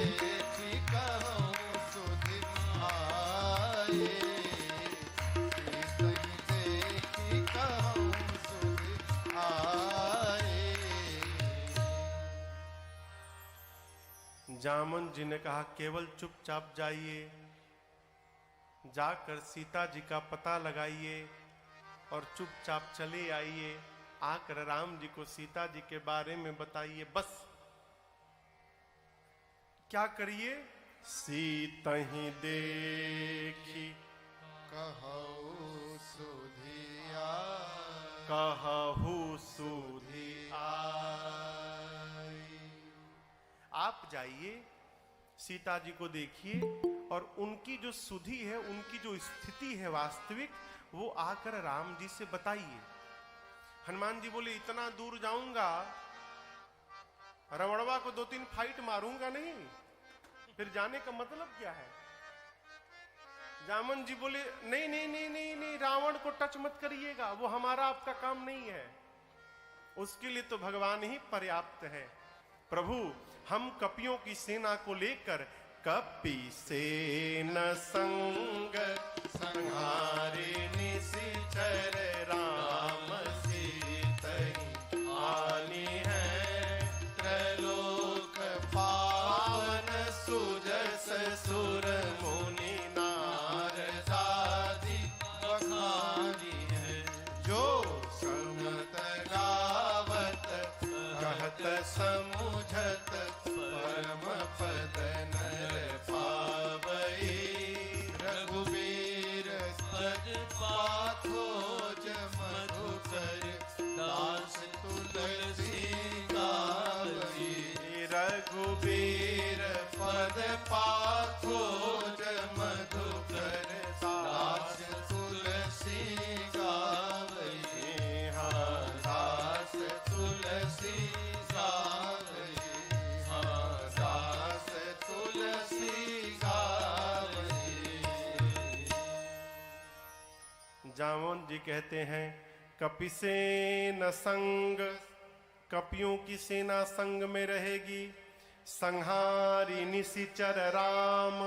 देखी कहूँ सुध आए, सीतहि देखी कहूँ सुध आए। जामन जी ने कहा केवल चुपचाप जाइए, जाकर सीता जी का पता लगाइए और चुपचाप चले आइए, आकर राम जी को सीता जी के बारे में बताइए। बस क्या करिए? सीतहि देखी कहूँ सुधि आए, कहहु सुधि आई। आप जाइए, सीता जी को देखिए और उनकी जो सुधि है, उनकी जो स्थिति है वास्तविक, वो आकर राम जी से बताइए। हनुमान जी बोले इतना दूर जाऊंगा, रवणवा को 2-3 फाइट मारूंगा नहीं, फिर जाने का मतलब क्या है? जामन जी बोले नहीं नहीं नहीं नहीं नहीं, रावण को टच मत करिएगा, वो हमारा आपका काम नहीं है, उसके लिए तो भगवान ही पर्याप्त है। प्रभु हम कपियों की सेना को लेकर कपि सेन संग संहारे निशिचर राम सीतहि आनी है, त्रैलोक पावन सुजस सुर मुनि नारदादि बखानी है, जो सुनत गावत कहत समुझत परम पद नर पावई। रघुवीर पद पाथोज मधुकर दास तुलसी गावई। रघुबीर पद पाथोज मधुकर दास तुलसी गावई। हाँ दास तुलसी गावई, हाँ दास तुलसी गावई। जामोन जी कहते हैं कपिसेन संग, कपियों की सेना संग में रहेगी। संहारी निशिचर राम,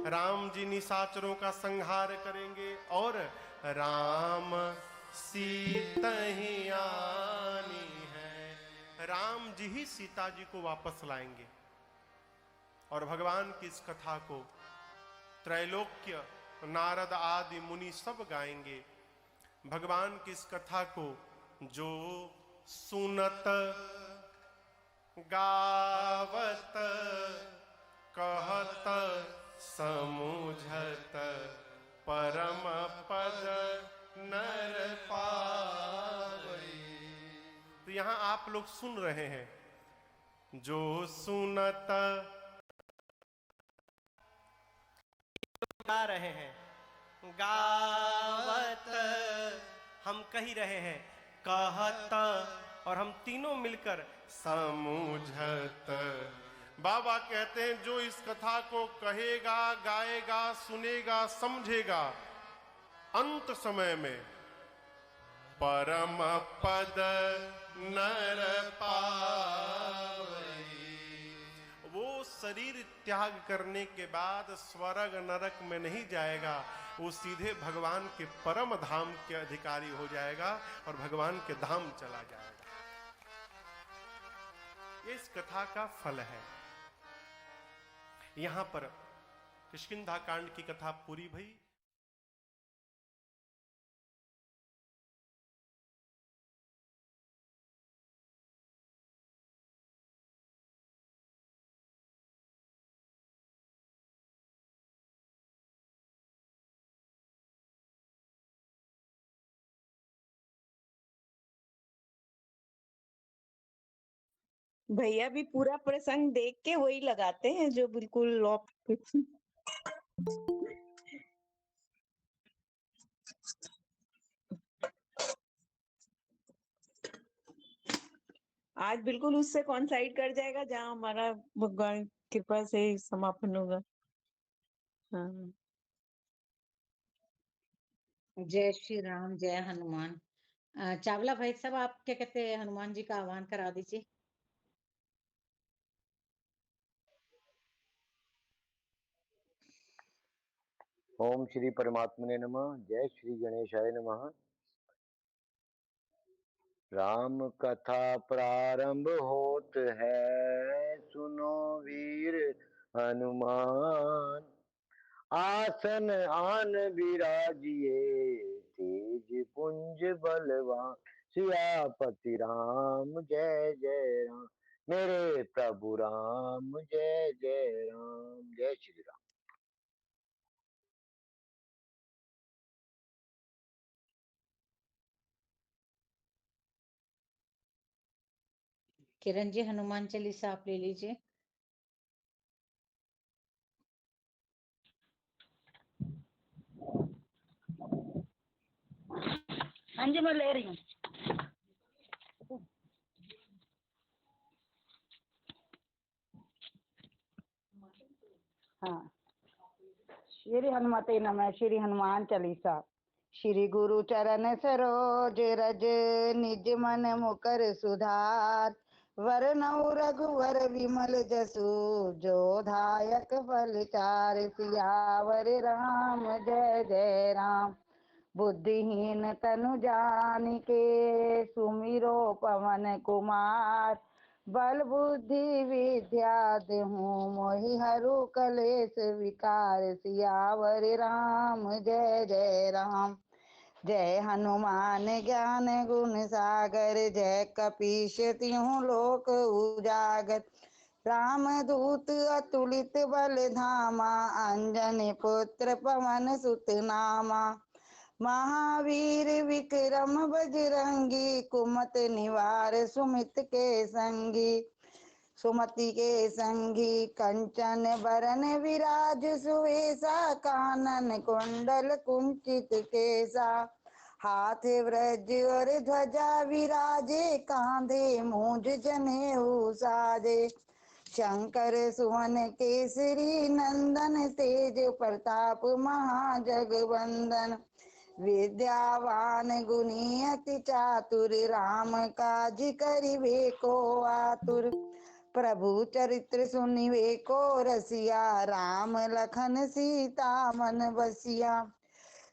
राम जी निशाचरों का संहार करेंगे। और राम सीतहि आनी है, राम जी ही सीता जी को वापस लाएंगे। और भगवान की इस कथा को त्रैलोक्य नारद आदि मुनि सब गाएंगे। भगवान की इस कथा को जो सुनत गावत कहत समुझत परम पद नर पावई। तो यहां आप लोग सुन रहे हैं, जो सुनत गा रहे हैं, गावत हम कही रहे हैं, कहत और हम तीनों मिलकर समुझत। बाबा कहते हैं जो इस कथा को कहेगा, गाएगा, सुनेगा, समझेगा, अंत समय में परम पद नर पावई। वो शरीर त्याग करने के बाद स्वर्ग नरक में नहीं जाएगा, वो सीधे भगवान के परम धाम के अधिकारी हो जाएगा और भगवान के धाम चला जाएगा। ये इस कथा का फल है। यहां पर किष्किंधा कांड की कथा पूरी भई। भैया भी पूरा प्रसंग देख के वही लगाते हैं जो बिल्कुल ऑफ। आज बिल्कुल उससे कॉन्साइड कर जाएगा जहाँ हमारा भगवान कृपा से समापन होगा। हाँ। जय श्री राम, जय हनुमान। चावला भाई साहब, आप क्या कहते हैं, हनुमान जी का आह्वान करा दीजिए। ओम श्री परमात्मने नमः। जय श्री गणेशाय नमः। राम कथा प्रारंभ होत है, सुनो वीर हनुमान। आसन आन विराजिए, तेज पुंज बलवान। सियापति राम जय जय राम, मेरे प्रभु राम जय जय राम। जय श्री राम। किरण जी, हनुमान चालीसा आप ले लीजिए। हाँ जी, मैं ले रही हूँ। हाँ, श्री हनुमते नमः। श्री हनुमान चालीसा। श्री गुरु चरण सरोज रज, निज मन मुकर सुधार। वरनौ रघुवर विमल जसु, जो दायक फल चार। सियावर राम जय जय राम, बुद्धिहीन तनु जानिके। सुमिरो पवन कुमार, बल बुद्धि विद्या देहु मोहि। हरु कलेश विकार, सियावर राम जय जय राम। जय हनुमान ज्ञान गुण सागर, जय कपीश तिहु लोक उजागर। राम दूत अतुलित बल धामा, अंजनी पुत्र पवन सुत नामा। महावीर विक्रम बजरंगी, कुमति निवार सुमित के संगी। सुमति के संगी कंचन बरन विराज सुवेशा। कानन कुंडल कुंचित केसा, हाथ व्रज और ध्वजा विराजे। कांधे मूंज जनेऊ साजे, शंकर सुवन केसरी नंदन। तेज प्रताप महाजगवंदन, विद्यावान गुणी अति चातुर। राम काज करिबे को आतुर, प्रभु चरित्र सुनिबे को रसिया। राम लखन सीता मन बसिया,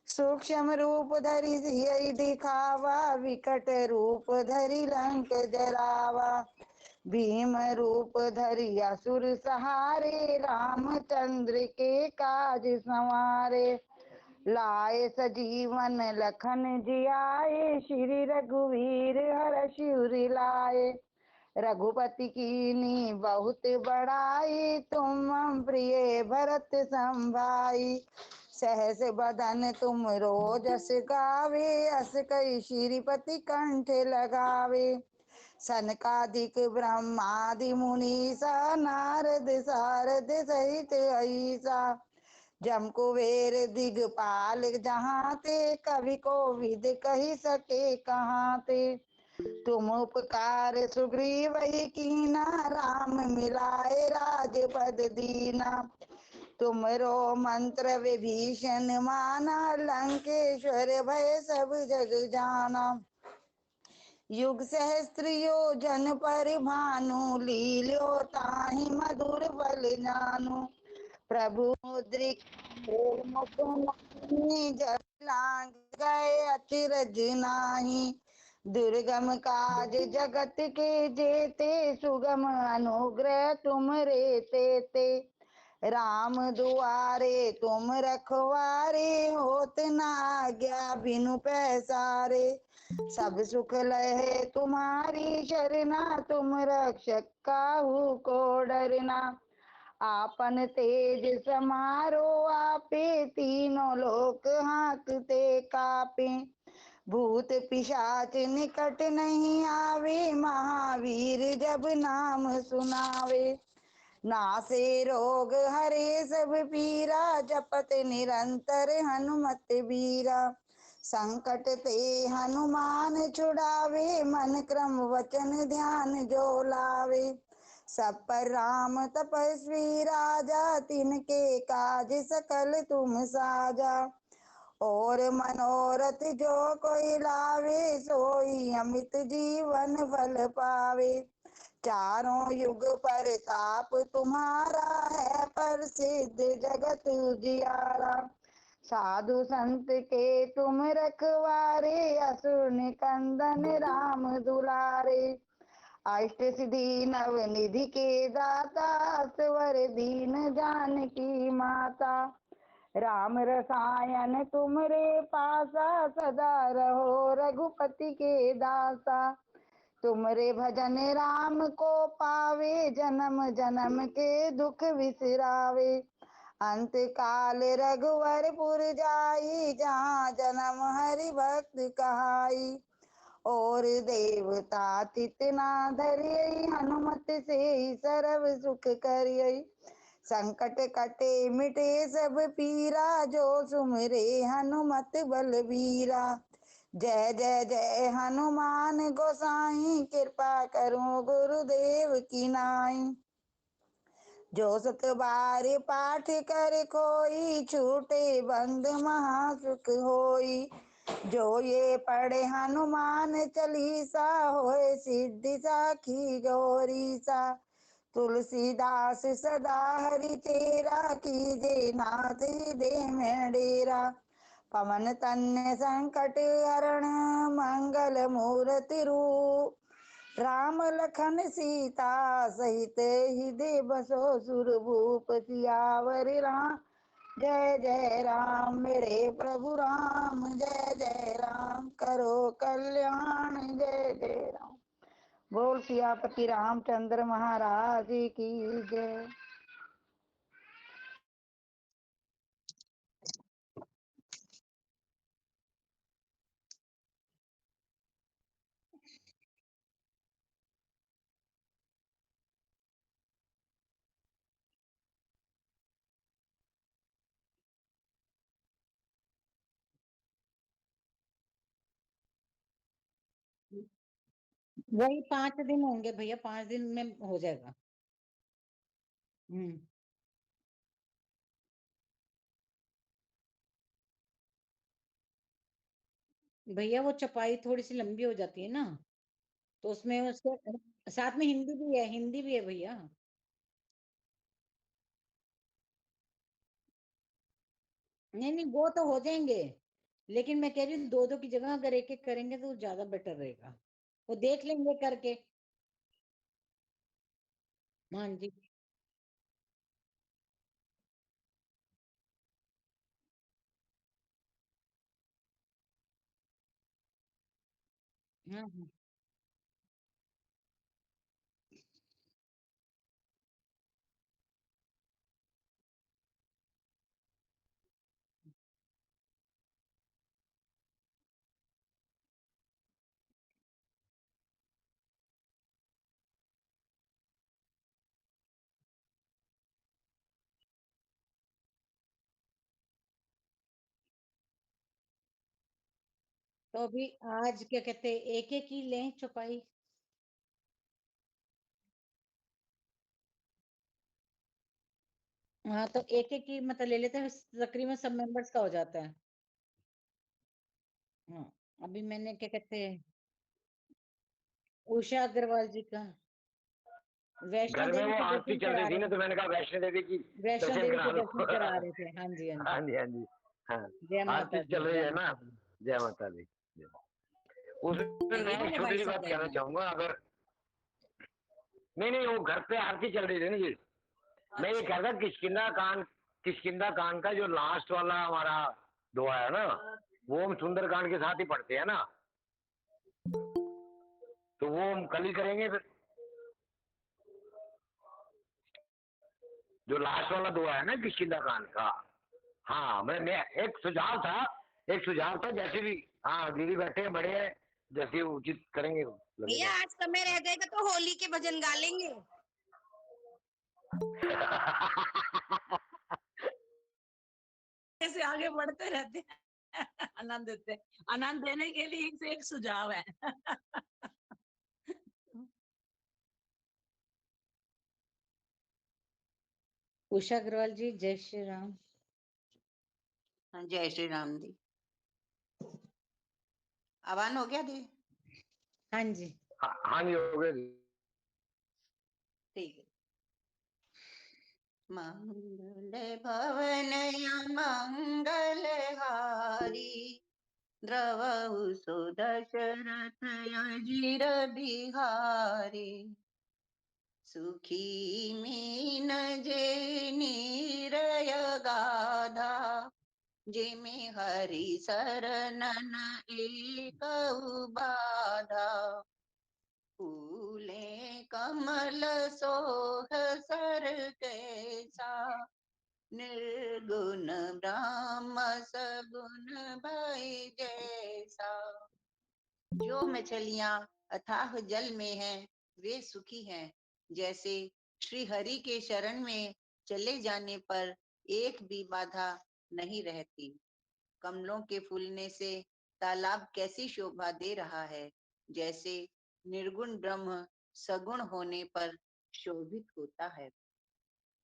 सूक्ष्म रूप धरि सियहि दिखावा। विकट रूप धरि लंक जरावा, भीम रूप धरि असुर सहारे। रामचंद्र के काज संवारे, लाए सजीवन लखन जियाए। श्री रघुवीर हर्षि उर लाए, रघुपति कीन्ही बहुत बड़ाई। तुम मम प्रिय भरत संभाई, सहस बदन तुम रोजस गावे। अस कई श्रीपति कंठ लगावे, सनकादिक ब्रह्मादि मुनीसा। नारद सारद सहित ऐसा, जम कुबेर दिगपाल जहाँ ते। कवि कोविद कही सके कहाँ ते। तुम उपकार सुग्रीव ही कीना, राम मिलाए राजपद दीना। तुमरो मंत्र विभीषण माना, लंकेश्वर भय सब जग जाना। युग सहस्त्र योजन पर भानु, लील्यो ताहि मधुर बल जानू। प्रभु मुद्रिका मुकुनि, जब लांग गए अचरज नाही। दुर्गम काज जगत के जेते, सुगम अनुग्रह तुम रे तेते। राम दुआरे तुम रखवारे, होत न आज्ञा बिनु पैसारे। सब सुख लहे तुम्हारी शरणा, तुम रक्षक काहू को डरना। आपन तेज समारो आपे, तीनों लोक हांकते कापे। भूत पिशाच निकट नहीं आवे, महावीर जब नाम सुनावे। नासे रोग हरे सब पीरा, जपत निरंतर हनुमत बीरा। संकट ते हनुमान छुड़ावे, मन क्रम वचन ध्यान जो लावे। सब पर राम तपस्वी राजा, तिनके काज सकल तुम साजा। और मनोरथ जो कोई लावे, सोई अमित जीवन फल पावे। चारों युग पर ताप तुम्हारा है, प्रसिद्ध जगत उजियारा। साधु संत के तुम रखवारे, असुर निकंदन राम दुलारे। अष्ट सिद्धि नव निधि के दाता, असवर दीन जानकी माता। राम रसायन तुमरे पासा, सदा रहो रघुपति के दासा। तुमरे भजन राम को पावे, जन्म जन्म के दुख विसरावे। अंत काल रघुवरपुर जाई, जहाँ जन्म हरि भक्त कहाई। और देवता तितना धरियई, हनुमत से सर्व सुख करियई। संकट कटे मिटे सब पीरा, जो सुमरे हनुमत बलबीरा। जय जय जय हनुमान गोसाई, कृपा करो गुरुदेव की नाई। जो सत बार पाठ कर कोई, छूटे बंद महासुख होई। जो ये पढ़े हनुमान चालीसा, होए सिद्धि साखी गौरीसा। तुलसीदास सदा हरि तेरा, कीजे नाथ हृदय में डेरा। पवन तन्य संकट हरण, मंगल मूर्ति रूप। राम लखन सीता सहित हृदय बसो, सुरभूप सियावर राम। जय जय राम मेरे प्रभु राम, जय जय राम करो कल्याण, जय जय राम। बोल सियापति रामचंद्र महाराज की जय। वही 5 दिन होंगे भैया, 5 दिन में हो जाएगा। भैया वो चपाई थोड़ी सी लंबी हो जाती है ना, तो उसमें उसके साथ में हिंदी भी है, हिंदी भी है भैया। नहीं नहीं, वो तो हो जाएंगे, लेकिन मैं कह रही हूँ 2-2 की जगह अगर एक एक करेंगे तो ज्यादा बेटर रहेगा। वो देख लेंगे करके। हाँ जी। हाँ हाँ। तो अभी आज क्या कहते हैं, एक एक ही लें चौपाई। हाँ तो एक एक ही मतलब ले लेते हैं, तकरीबन सब मेंबर्स का हो जाता है। हाँ। अभी मैंने क्या कहते हैं, उषा अग्रवाल जी का, वैष्णो घर में देवी वो के आरती दर्शन चल रही करा थी रहे ना, हैं। तो मैंने कहा वैष्णो देवी की वैष्णो दर्शन देवी करा के लो। दर्शन करा रहे थे, हाँ जी हाँ हाँ जी। जी, हाँ जी। हाँ, जय माता आरती दी, चल रही जय है ना। माता दी। जय माता दी। उसमें मैं ये एक वाले छोटी भाई सी साहब बात कहना जाएंगे। चाहूंगा, अगर नहीं नहीं, वो घर पे आरती चल रही थी ना जी। मैं ये कह रहा था, किष्किंधा कांड का जो लास्ट वाला हमारा दुआ है ना, वो हम सुंदरकांड के साथ ही पढ़ते हैं ना, तो वो हम कल ही करेंगे फिर। जो लास्ट वाला दुआ है ना किष्किंधा कांड का। हाँ, मैं एक सुझाव था जैसे भी। हाँ, दीदी बैठे हैं, बड़े हैं, जैसे उचित करेंगे भैया लगेगा। आज समय रह जाएगा तो होली के भजन गा लेंगे। ऐसे आगे बढ़ते रहते हैं। आनंद देते हैं। आनंद देने के लिए एक से एक सुझाव है। उषा अग्रवाल जी, जय श्री राम। हाँ, जय श्री राम दी। आवान हो गया दी? हाँ जी। हाँ जी, हो गए। ठीक है। मंगल भवनय मंगलहारी द्रवहु सो दशरथ अजिर बिहारी सुखी मीन जे नीरय गाधा जिमि हरि शरणन एक बाधा फूले कमल सोह सर कैसा निर्गुण ब्रह्म सगुण भय जैसा। जो मछलियां अथाह जल में हैं वे सुखी हैं, जैसे श्री हरि के शरण में चले जाने पर एक भी बाधा नहीं रहती। कमलों के फूलने से तालाब कैसी शोभा दे रहा है, जैसे निर्गुण ब्रह्म सगुण होने पर शोभित होता है।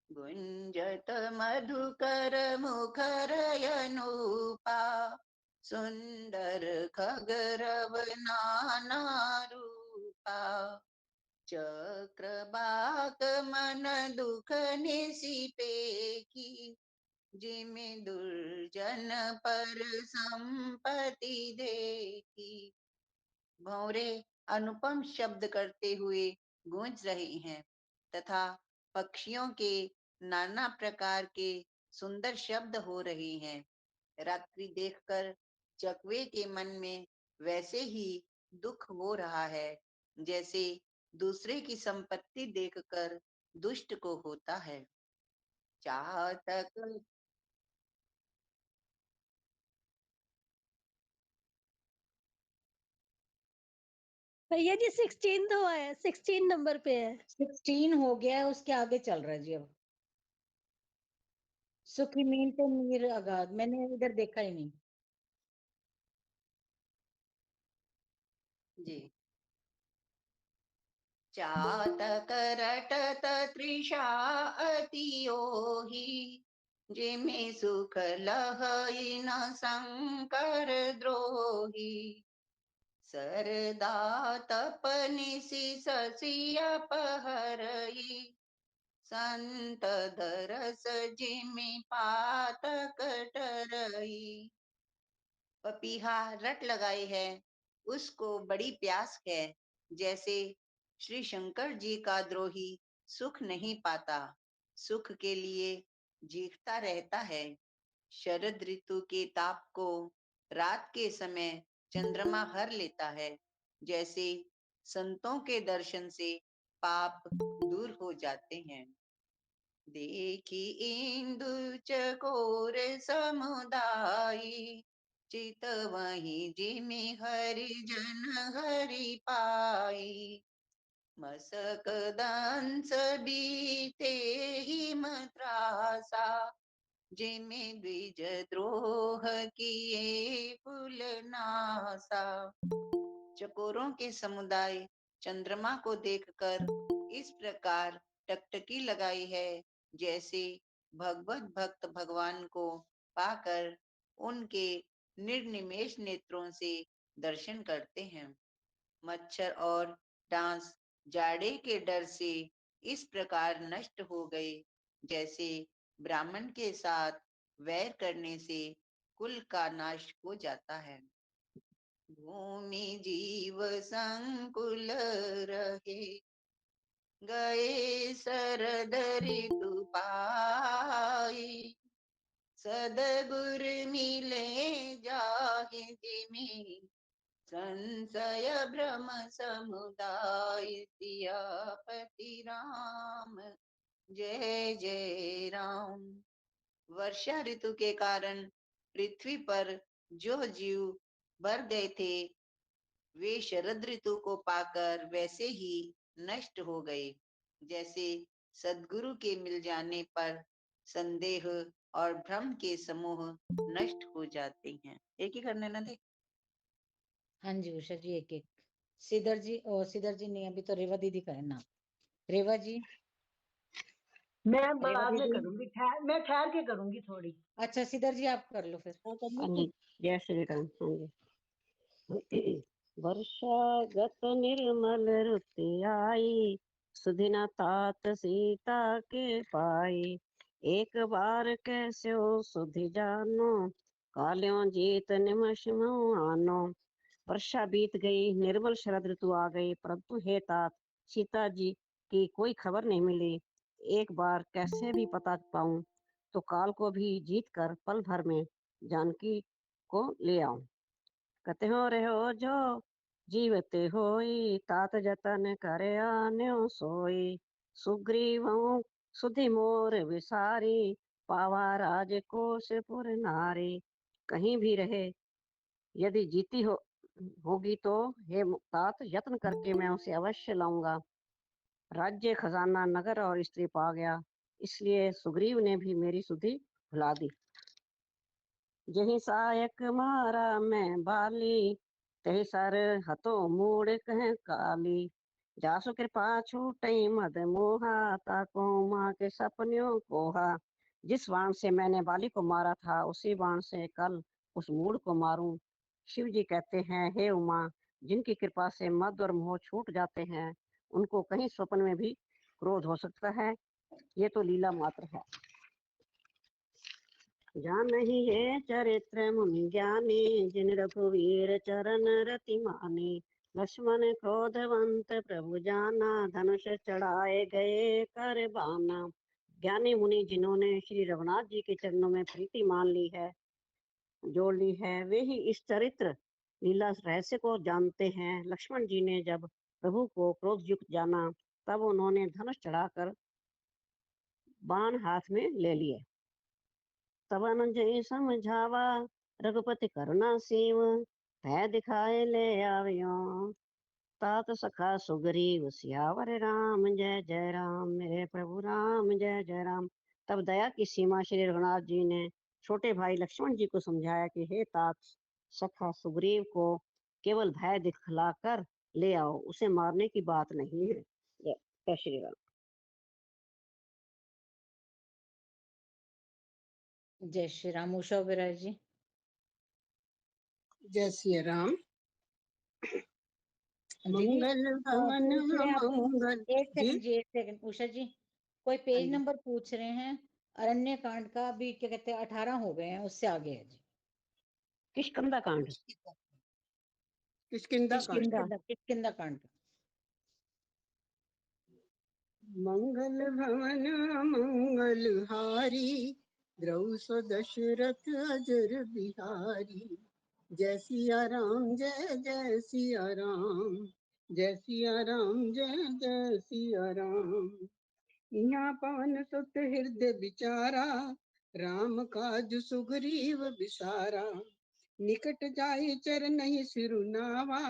गुंजत मधुकर मुखर अनूपा सुंदर खगरव नाना रूपा चक्रबाक मन दुख निसिपे की जिमि दुर्जन पर संपत्ति देखी। भौरे अनुपम शब्द करते हुए गूंज रहे हैं तथा पक्षियों के नाना प्रकार के सुंदर शब्द हो रहे हैं। रात्रि देखकर चकवे के मन में वैसे ही दुख हो रहा है, जैसे दूसरे की संपत्ति देखकर दुष्ट को होता है। चातक भैया जी 16 हुआ है, 16 नंबर पे है। 16 हो गया है, उसके आगे चल रहा है जी। अब सुखी मीन तो मीर अगाध, मैंने इधर देखा ही नहीं जी। चातक रटत तृषा अति ओहि जिमि सुख लहई न शंकर द्रोही सरदा तपनिसि शशि अपहरई संत दरस जिमि पातक टरई। पपीहा रट लगाए है, उसको बड़ी प्यास है, जैसे श्री शंकर जी का द्रोही सुख नहीं पाता, सुख के लिए जीखता रहता है। शरद ऋतु के ताप को रात के समय चंद्रमा हर लेता है, जैसे संतों के दर्शन से पाप दूर हो जाते हैं। देखी इंदु चकोर समुदायी चित वही जिमि हरि जन हरि पाई मसक दंस बीते ही मद्रासा जिमि द्विज द्रोह किए कुल नासा। चकोरों के समुदाय चंद्रमा को देखकर इस प्रकार टकटकी लगाई है, जैसे भगवत भक्त भगवान को पाकर उनके निर्निमेष नेत्रों से दर्शन करते हैं। मच्छर और डांस जाड़े के डर से इस प्रकार नष्ट हो गए, जैसे ब्राह्मण के साथ वैर करने से कुल का नाश हो जाता है। भूमि जीव संकुल रहे गए शरद ऋतु पाई सदगुर मिले जाहि जिमि संशय भ्रम समुदाय। सियापति राम जय जय राम। वर्षा ऋतु के कारण पृथ्वी पर जो जीव मर गए थे, वे शरद ऋतु को पाकर वैसे ही नष्ट हो गए, जैसे सद्गुरु के मिल जाने पर संदेह और भ्रम के समूह नष्ट हो जाते हैं। एक ही करने ना दे। हाँ जी उषा जी, एक एक। सीधर जी, और सीधर जी नहीं, अभी तो रेवा दीदी का है ना। रेवा जी, मैं रेवा बाद में दीदी। करूंगी, मैं ठहर के करूंगी थोड़ी। अच्छा सीधर जी आप कर लो फिर। हाँ जी, जय श्री राम। हाँ जी। वर्षागत निर्मल रुत आई सुधिना तात सीता के पाई एक बार कैसे हो सुधि जानो, काल्यों जीत निमष आनो। वर्षा बीत गई, निर्मल शरद ऋतु आ गई, परंतु हे तात सीता जी की कोई खबर नहीं मिली। एक बार कैसे भी पता पाऊं तो काल को भी जीत कर पल भर में जानकी को ले आऊं। कहते हो रहो जो जीवते होई, तात जतन करे आन्यो सोई। सुग्रीव सुधि मोर विसारी, पावा राजकोषपुर नारी। कहीं भी रहे यदि जीती होगी तो हे तात यत्न करके मैं उसे अवश्य लाऊंगा। राज्य खजाना नगर और स्त्री पा गया, इसलिए सुग्रीव ने भी मेरी सुधि भुला दी। जही सायक मारा मैं बाली, तही सर हतो मूड़ कह काली। जासु कृपा छूटई मद मोहा, ताको माँ के सपनों कोहा। जिस बाण से मैंने बाली को मारा था, उसी बाण से कल उस मूड को मारूं। शिव जी कहते हैं, हे उमा, जिनकी कृपा से मद और मोह छूट जाते हैं, उनको कहीं स्वप्न में भी क्रोध हो सकता है। ये तो लीला मात्र है। जान नहीं है चरित्र मुनि ज्ञानी, जिन रघुवीर चरण रति मानी। लक्ष्मण क्रोधवंत प्रभु जाना, धनुष चढ़ाए गए कर बाना। ज्ञानी मुनि जिन्होंने श्री रघुनाथ जी के चरणों में प्रीति मान ली है, जोड़ ली है, वे ही इस चरित्र लीला रहस्य को जानते हैं। लक्ष्मण जी ने जब प्रभु को क्रोध युक्त जाना, तब उन्होंने धनुष चढ़ाकर बाण हाथ में ले लिए। तब अनुजय समझावा, रघुपति करुणा सीव, भय दिखाए ले आवियो। तात सखा सुग्रीव सियावर राम, जय जय राम। मेरे प्रभु राम, जय जय राम। तब दया की सीमा श्री रघुनाथ जी ने छोटे भाई लक्ष्मण जी को समझाया कि हे तात सखा सुग्रीव को केवल भय दिखलाकर ले आओ, उसे मारने की बात नहीं है। जय श्री राम। जय श्री राम। उषा विराज जी। जय श्री राम। दीदी मंगल भवन पूछ रहे हैं आप, मंगल एक जी। सेकंड जी, एक सेकंड। उषा जी, कोई हाँ पेज जी। नंबर पूछ रहे हैं, अरण्य कांड का भी क्या कहते हैं 18 हो गए हैं, उससे आगे है जी। किष्किंधा कांड। किष्किंधा कांड। किष्किंधा कांड। मंगल भवन मंगल हारी, द्रौ दशरथ अजर बिहारी। जय सिया राम, जय जय सिया राम, जय सिया राम, जय जय सिया राम। यहाँ पवन सुत हृदय विचारा, राम काज सुग्रीव विसारा। निकट जाय चरण ही सिरुनावा,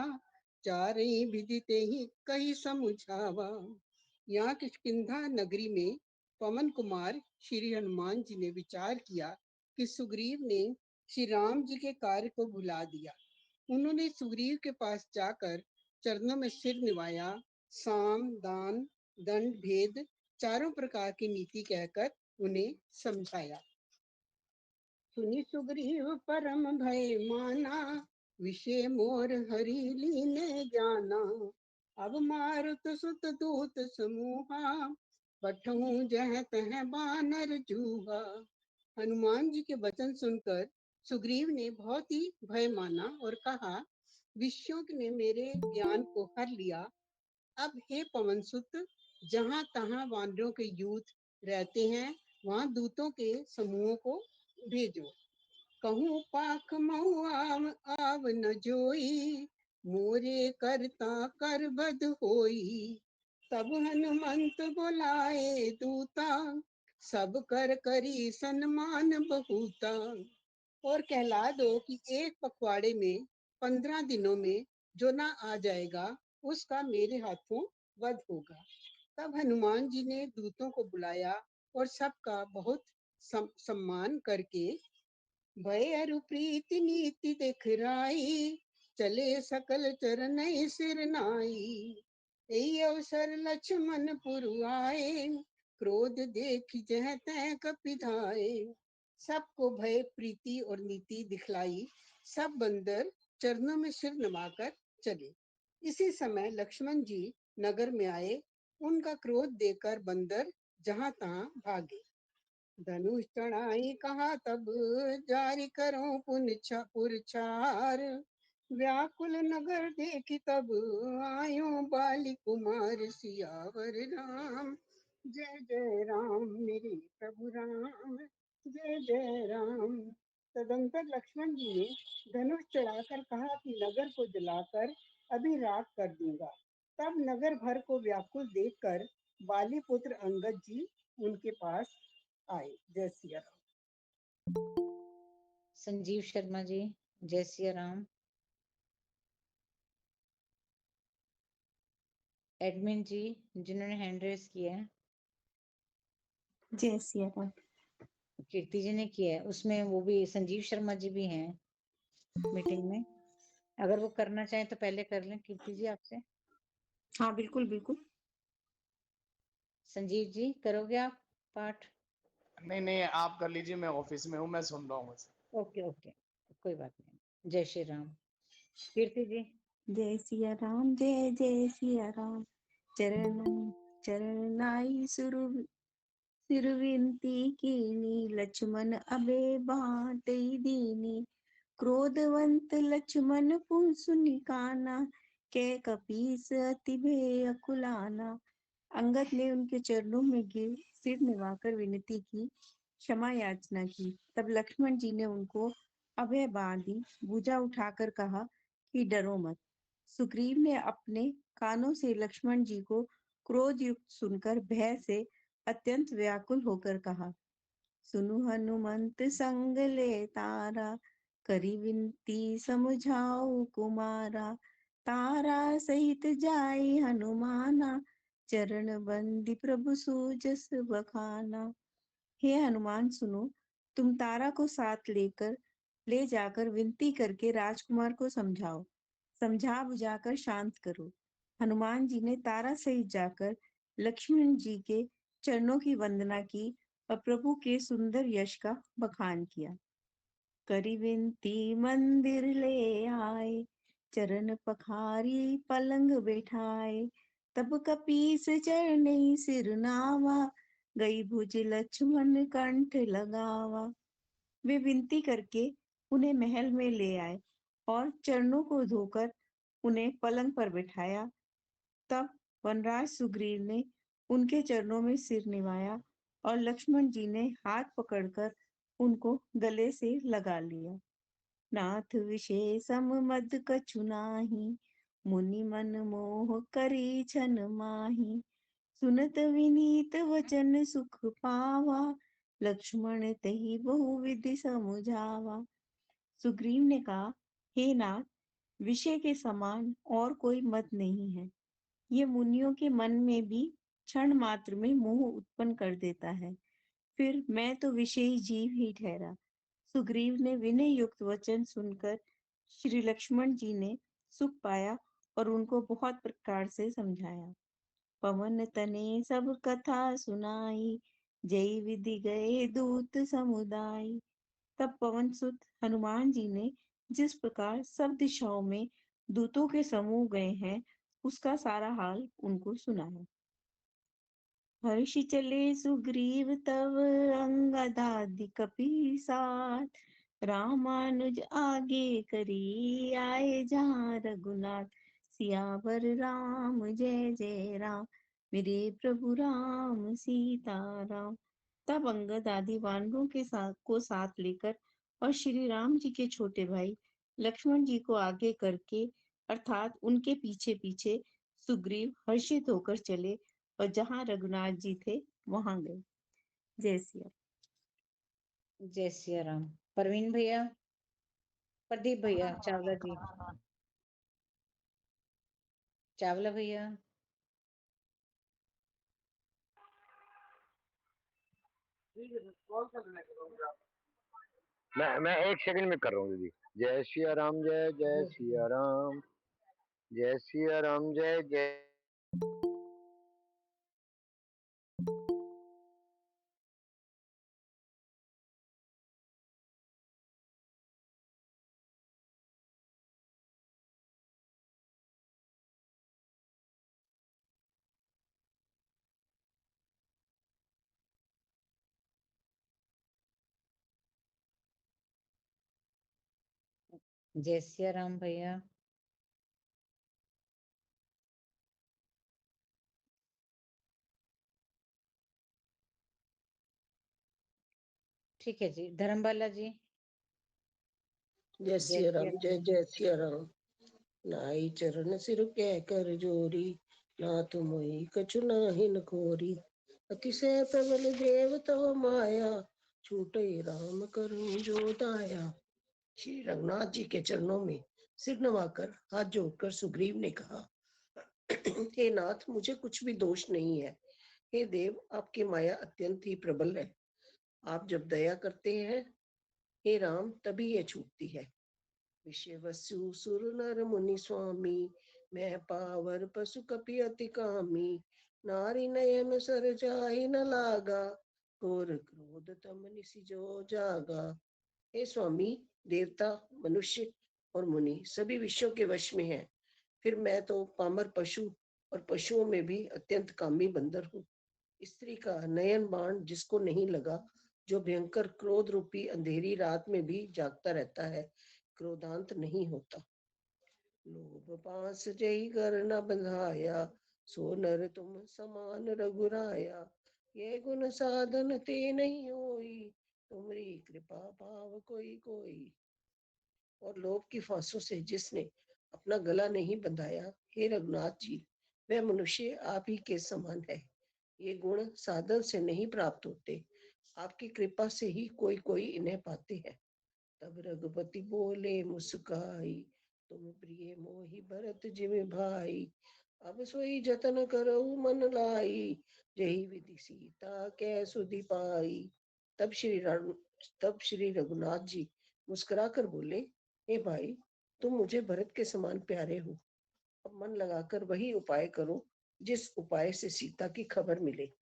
चारे विदिते ही कही समुझावा। यहाँ किष्किंधा नगरी में पवन कुमार श्री हनुमान जी ने विचार किया कि सुग्रीव ने श्री राम जी के कार्य को भुला दिया। उन्होंने सुग्रीव के पास जाकर चरणों में सिर निवाया, साम दान दंड भेद चारों प्रकार की नीति कहकर उन्हें समझाया। सुनि सुग्रीव परम भय माना, विषय मोर हरि लीने जाना। अब मारुत सुत दूत समूहा, पठऊं जह तह बानर जूहा। हनुमान जी के वचन सुनकर सुग्रीव ने बहुत ही भय माना और कहा, विषयों ने मेरे ज्ञान को हर लिया। अब हे पवन सुत, जहाँ तहाँ वानरों के यूथ रहते हैं, वहाँ दूतों के समूहों को भेजो। कहूँ पाख महु आव न जोई, मोरे करता कर बद होई। तब हनुमंत बुलाए दूता, सब कर करी सन्मान बहुता। और कहला दो कि एक पखवाड़े में 15 दिनों में जो ना आ जाएगा, उसका मेरे हाथों वध होगा। तब हनुमान जी ने दूतों को बुलाया और सबका बहुत सम्मान करके भय अरु प्रीति नीति दिखराई, चले सकल चरण सिर नाई। यही अवसर लक्ष्मण पुरवाए, क्रोध देख जह तह कपिधाए। सबको भय प्रीति और नीति दिखलाई, सब बंदर चरणों में सिर नवाकर चले। इसी समय लक्ष्मण जी नगर में आए, उनका क्रोध देखकर बंदर जहां तहां भागे। धनुष चढ़ाई कहा तब जारी करो पुरछार। व्याकुल नगर देखी तब आयो बाली कुमार सियावर राम। जय जय राम मेरे प्रभु राम, जय जय राम। तदंतर लक्ष्मण जी ने धनुष चढ़ाकर कहा कि नगर को जलाकर अभी राख कर दूंगा। तब नगर भर को व्याकुल देखकर बाली पुत्र अंगद जी उनके पास आए। जय सिया राम। संजीव शर्मा जी, जय सिया राम। एडमिन जी जिन्होंने हैंड रेस किया है, जय सिया राम। कीर्ति जी ने किया है, उसमें वो भी संजीव शर्मा जी भी हैं मीटिंग में। अगर वो करना चाहें तो पहले कर लें कीर्ति जी आपसे। हाँ बिल्कुल बिल्कुल। संजीव जी करोगे आप पाठ? नहीं नहीं, आप कर लीजिए, मैं ऑफिस में हूँ, मैं सुन रहा हूँ बस। ओके ओके, कोई बात नहीं। जय श्री राम। कीर्ति जी। जय सिया राम, जय जय सिया राम। चरण चरणाई सिरविनती कीनी, लक्ष्मण अबे बाटे दीनी। क्रोधवंत लक्ष्मण पुंसुनि काना, के कपीस अति भय अकुलाना। अंगद ने उनके चरणों में गिर सिर निवाकर विनती की, क्षमा याचना की। तब लक्ष्मण जी ने उनको अभय बांधी भुजा उठाकर कहा कि डरो मत। सुग्रीव ने अपने कानों से लक्ष्मण जी को क्रोध युक्त सुनकर भय से अत्यंत व्याकुल होकर कहा, सुनु हनुमंत संग ले तारा, करी विनती समझाओ कुमारा। तारा सहित जाई हनुमाना, चरण बंदी प्रभु सूजस बखाना। हे हनुमान सुनो, तुम तारा को साथ ले जाकर विनती करके राजकुमार को समझाओ। समझा बुझाकर शांत करो। हनुमान जी ने तारा सहित जाकर लक्ष्मण जी के चरणों की वंदना की और प्रभु के सुंदर यश का बखान किया। करी विनती मंदिर ले आए, चरण पखारी पलंग बैठाए। तब कपीस चरणी सिर नावा, गई भुज लक्ष्मण कंठ लगावा। वे विनती करके उन्हें महल में ले आए और चरणों को धोकर उन्हें पलंग पर बिठाया। तब वनराज सुग्रीव ने उनके चरणों में सिर निवाया और लक्ष्मण जी ने हाथ पकड़कर उनको गले से लगा लिया। नाथ विशेषम मद कछु नाही, मुनि मन मोह करी छन माही। सुनत विनीत वचन सुख पावा, लक्ष्मण तहि बहुविधि समुझावा। सुग्रीव ने कहा, हे नाथ, विषय के समान और कोई मत नहीं है। ये मुनियों के मन में भी क्षण मात्र में मोह उत्पन्न कर देता है। फिर मैं तो विषयी जीव ही ठहरा। सुग्रीव ने विनय युक्त वचन सुनकर श्री लक्ष्मण जी ने सुख पाया और उनको बहुत प्रकार से समझाया। पवन तने सब कथा सुनाई, जय विधि गए दूत समुदाय। तब पवन सुत हनुमान जी ने जिस प्रकार सब दिशाओं में दूतों के समूह गए हैं, उसका सारा हाल उनको सुनाया। हर्ष चले सुग्रीव तव, अंगदादि कपि साथ। रामानुज आगे करी, आए जहाँ रघुनाथ। सियावर राम जय जय राम, मेरे प्रभु राम सीताराम। तब अंगद आदि वानरों के साथ लेकर और श्री राम जी के छोटे भाई लक्ष्मण जी को आगे करके अर्थात उनके पीछे पीछे सुग्रीव हर्षित होकर चले और जहाँ रघुनाथ जी थे वहां गए। जय सिया। जय सिया राम। परवीन भैया, प्रदीप भैया, चावला जी, चावला भैया। मैं 1 सेकंड में कर रहा हूँ दीदी। जय सिया राम, जय जय सिया राम, जय सिया राम, जय जय। जय सिया राम भैया। ठीक है जी, धर्मबाला जी। जय सिया राम, जय जय सिया राम। नाई चरण सिर कह कर जोरी, नाथ मोहि कछु नाहिन खोरी। अतिशय प्रबल देव तव माया, छूटे राम करुण जो दाया। श्री रघुनाथ जी के चरणों में सिर नवाकर हाथ जोड़कर सुग्रीव ने कहा, हे नाथ, मुझे कुछ भी दोष नहीं है। हे देव, आपकी माया अत्यंत ही प्रबल है। आप जब दया करते हैं, हे राम, तभी ये छूटती है। विषय वसु सुर नर मुनि स्वामी, मैं पावर पशु कपि अति कामी। नारी नयन सर जाहि न लागा, घोर क्रोध तम निसि जो जागा। हे स्वामी, देवता, मनुष्य और मुनि सभी विषयों के वश में हैं। फिर मैं तो पामर पशु और पशुओं में भी अत्यंत कामी बंदर हूँ। स्त्री का नयन बाण जिसको नहीं लगा, जो भयंकर क्रोध रूपी अंधेरी रात में भी जागता रहता है, क्रोधांत नहीं होता। लोभ पास जय कर न बंधाया, सो नर तुम समान रघुराया। ये गुण साधन ते नहीं होई, तुम्हारी कृपा पाव कोई कोई। और लोभ की फांसों से जिसने अपना गला नहीं बंधाया, हे रघुनाथ जी, वह मनुष्य आप ही के समान है। ये गुण साधन से नहीं प्राप्त होते, आपकी कृपा से ही कोई कोई इन्हें पाते हैं। तब रघुपति बोले मुस्काई, तुम प्रिय मोहि भरत जिमि भाई। अब सोई जतन करऊ मन लाई, जही विधि सीता कै सुधि पाई। तब श्री रघुनाथ जी मुस्कुरा कर बोले, हे भाई, तुम मुझे भरत के समान प्यारे हो। अब मन लगाकर वही उपाय करो जिस उपाय से सीता की खबर मिले।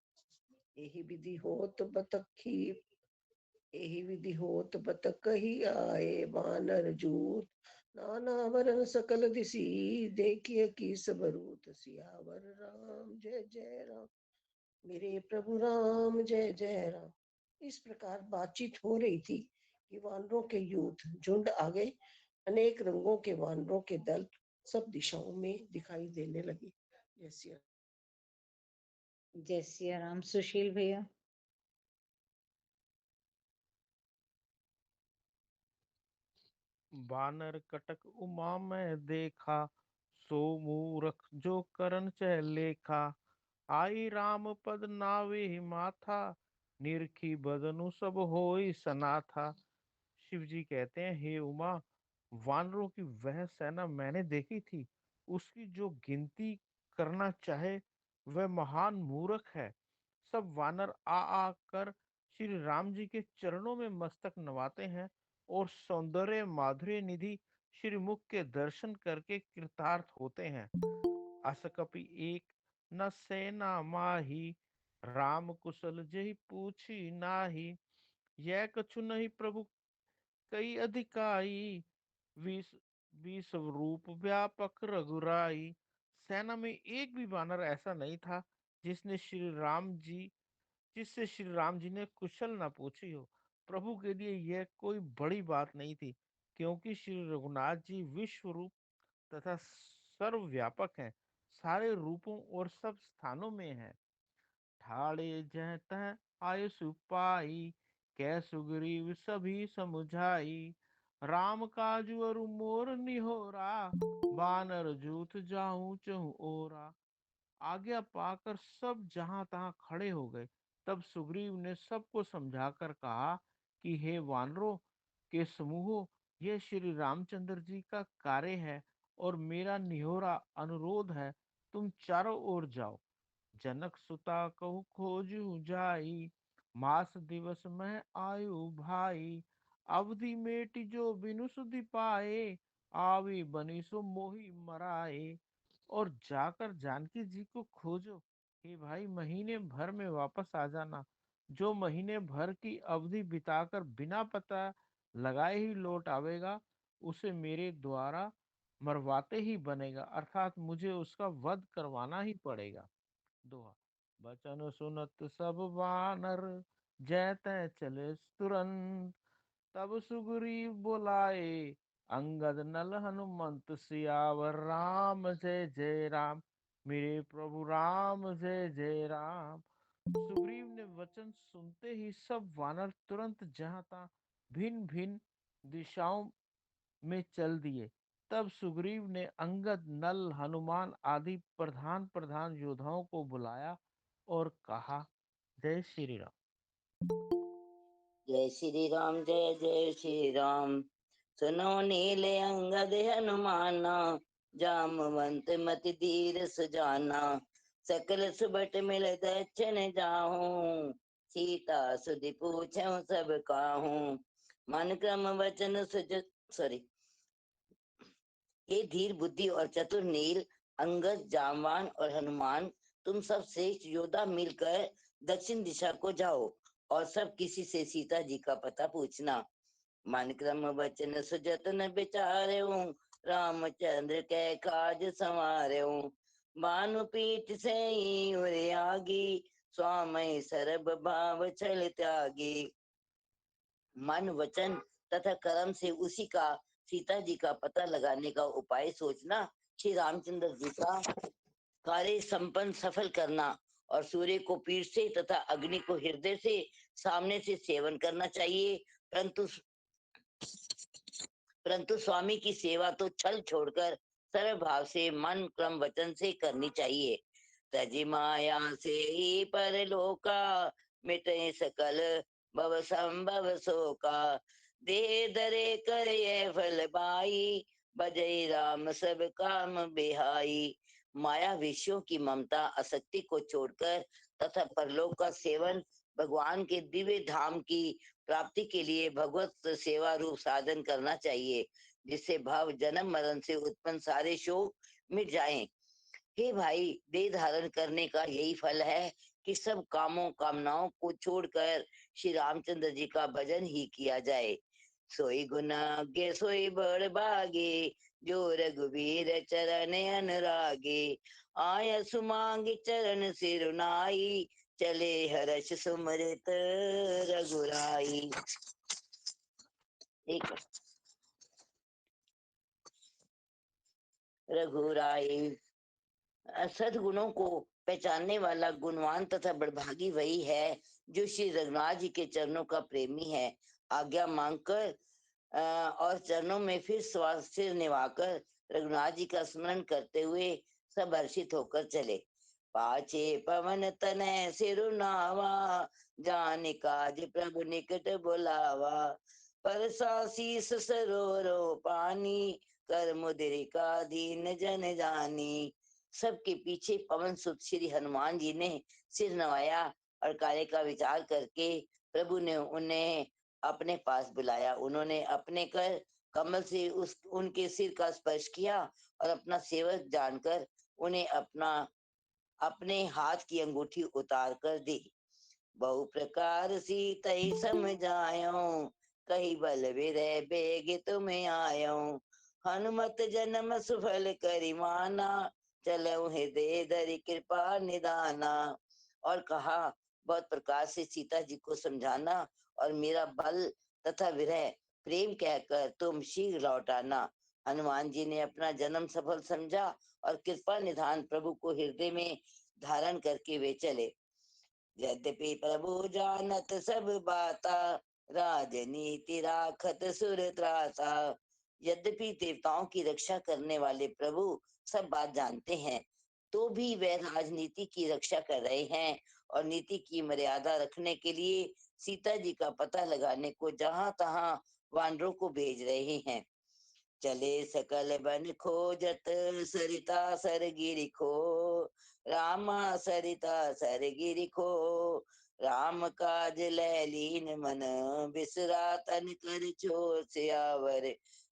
यही विधि होत बतखी, यही विधि होत बतकहि आए वानर जूत। नाना वरन सकल दिसी, देखिए की सबरूत। सियावर राम जय जय राम, मेरे प्रभु राम जय जय राम। इस प्रकार बातचीत हो रही थी कि वानरों के युद्ध झुंड आ गए। अनेक रंगों के वानरों के दल सब दिशाओं में दिखाई देने लगे। जय सिया राम। सुशील भैया। बानर कटक उमा में देखा, सो मूरख जो करन चह लेखा। आई राम पद नावे माथा, निरखी बदनु सब होई सनाथा। शिव जी कहते हैं, हे उमा, वानरों की वह सेना मैंने देखी थी, उसकी जो गिनती करना चाहे वह महान मूर्ख है। सब वानर आ आकर श्री राम जी के चरणों में मस्तक नवाते हैं और सौंदर्य माधुर्य निधि श्री मुख के दर्शन करके कृतार्थ होते हैं। अस कपि एक न सेना माही, राम कुशल जहि पूछी नाही। यह कछु नहीं प्रभु कई अधिकाई, विष विष रूप व्यापक रघुराई। सेना में एक भी वानर ऐसा नहीं था जिससे श्री राम जी ने कुशल न पूछी हो। प्रभु के लिए यह कोई बड़ी बात नहीं थी, क्योंकि श्री रघुनाथ जी विश्व रूप तथा सर्वव्यापक हैं, सारे रूपों और सब स्थानों में हैं। ठाड़े जह तह आयु पाई, कै सुग्रीव सभी समुझाई। राम काजु अरु मोर निहोरा, बानर जूथ जाऊं चहु ओरा। आज्ञा पाकर सब जहां तहां खड़े हो गए। तब सुग्रीव ने सबको समझाकर कहा कि हे वानरों के समूहो, यह श्री रामचंद्र जी का कार्य है और मेरा निहोरा अनुरोध है, तुम चारों ओर जाओ। जनक सुता कहु खोजु जाई, मास दिवस में आयु भाई। अवधि मेटि जो बिनु सुधि पाए, आवी बनी सो मोहि मराए। और जाकर जानकी जी को खोजो। हे भाई, महीने भर में वापस आ जाना। जो महीने भर की अवधि बिताकर बिना पता लगाए ही लौट आवेगा, उसे मेरे द्वारा मरवाते ही बनेगा, अर्थात मुझे उसका वध करवाना ही पड़ेगा। दोहा। बचन सुनत सब वानर, जय तय चले तुरंत। तब सुग्रीव बुलाए अंगद नल हनुमंत सियावर राम जय जय राम। मेरे प्रभु राम जय जय राम। सुग्रीव ने वचन सुनते ही सब वानर तुरंत जहां तहां भिन्न भिन्न दिशाओं में चल दिए। तब सुग्रीव ने अंगद नल हनुमान आदि प्रधान प्रधान योद्धाओं को बुलाया और कहा, जय श्री राम। जय श्री राम जय जय श्री राम। सुनो नील अंगद हनुमाना, जामवंत मति धीर सुजाना। सकल सुबट मिल दक्षिण जाहूं, सीता सुधि पूछऊं सब काहूं। मन क्रम वचन सुज सॉरी हे धीर बुद्धि और चतुर नील, अंगद, जामवान और हनुमान, तुम सब श्रेष्ठ योद्धा मिलकर दक्षिण दिशा को जाओ और सब किसी से सीता जी का पता पूछना। मन क्रम वचन सुजतन विचार्यूं, रामचंद्र के काज संवार्यूं। भानु पीठ से ही उरे आगी, स्वामी सर्ब भाव छल त्यागी। मन वचन तथा कर्म से उसी का सीता जी का पता लगाने का उपाय सोचना। श्री रामचंद्र जी का कार्य संपन्न सफल करना और सूर्य को पीठ से तथा अग्नि को हृदय से सामने से सेवन करना चाहिए, परंतु स्वामी की सेवा तो छल छोड़कर सरल भाव से मन क्रम वचन से करनी चाहिए। तजी माया से ही परलोका, मिटे सकल भव संभव शोका। देह धरे कर ये फल पाई, बजई राम सब काम बिहाई। माया विषयों की ममता आसक्ति को छोड़कर तथा परलोक का सेवन भगवान के दिव्य धाम की प्राप्ति के लिए भगवत सेवा रूप साधन करना चाहिए, जिससे भाव जन्म मरण से उत्पन्न सारे शोक मिट जाएं। हे भाई, देह धारण करने का यही फल है कि सब कामों कामनाओं को छोड़कर श्री रामचंद्र जी का भजन ही किया जाए। सोई गुणाग्य सोई बड़ भागे, जो रघुवीर चरण अनुरागे। आय सुमांग चरण सिरुनाई, चले हर्ष सुमृत रघुराई। एक रघुराई। सद्गुणों को पहचानने वाला गुणवान तथा बड़भागी वही है जो श्री रघुनाथ जी के चरणों का प्रेमी है। आज्ञा मांगकर और चरणों में फिर सिर निभाकर रघुनाथ जी का स्मरण करते हुए सब हर्षित होकर चले। पाछे पवन तनय सिरुनावा, जान काज प्रभु निकट बुलावा। परसा शीस सरोरो पानी, कर मुद्रिका दीन जन जानी। सबके पीछे पवन सुत श्री हनुमान जी ने सिर नवाया और कार्य का विचार करके प्रभु ने उन्हें अपने पास बुलाया। उन्होंने अपने कर कमल से उनके सिर का स्पर्श किया और अपना सेवक जानकर उन्हें अपने हाथ की अंगूठी उतार कर दी। बहु प्रकार सी तई समझायो, कही बल विरह बेग तुम आयो। हनुमत जन्म सुफल करी माना, चलो हृदय धरि कृपा निदाना। और कहा, बहुत प्रकार से सीता जी को समझाना और मेरा बल तथा विरह प्रेम कहकर तुम शीघ्र लौट आना। हनुमान जी ने अपना जन्म सफल समझा और कृपा निधान प्रभु को हृदय में धारण करके वे चले। यद्यपि प्रभु जानत सब बाता, राजनीति राखत सुर त्राता। यद्यपि देवताओं की रक्षा करने वाले प्रभु सब बात जानते हैं, तो भी वे राजनीति की रक्षा कर रहे हैं और नीति की मर्यादा रखने के लिए सीता जी का पता लगाने को जहां तहां वानरों को भेज रहे हैं। चले सकल बन खोजत, सरिता सरगिरि खो। रामा सरिता सरगिरि खो, राम काज लैलीन मन बिसरा तन कर चोर सियावर।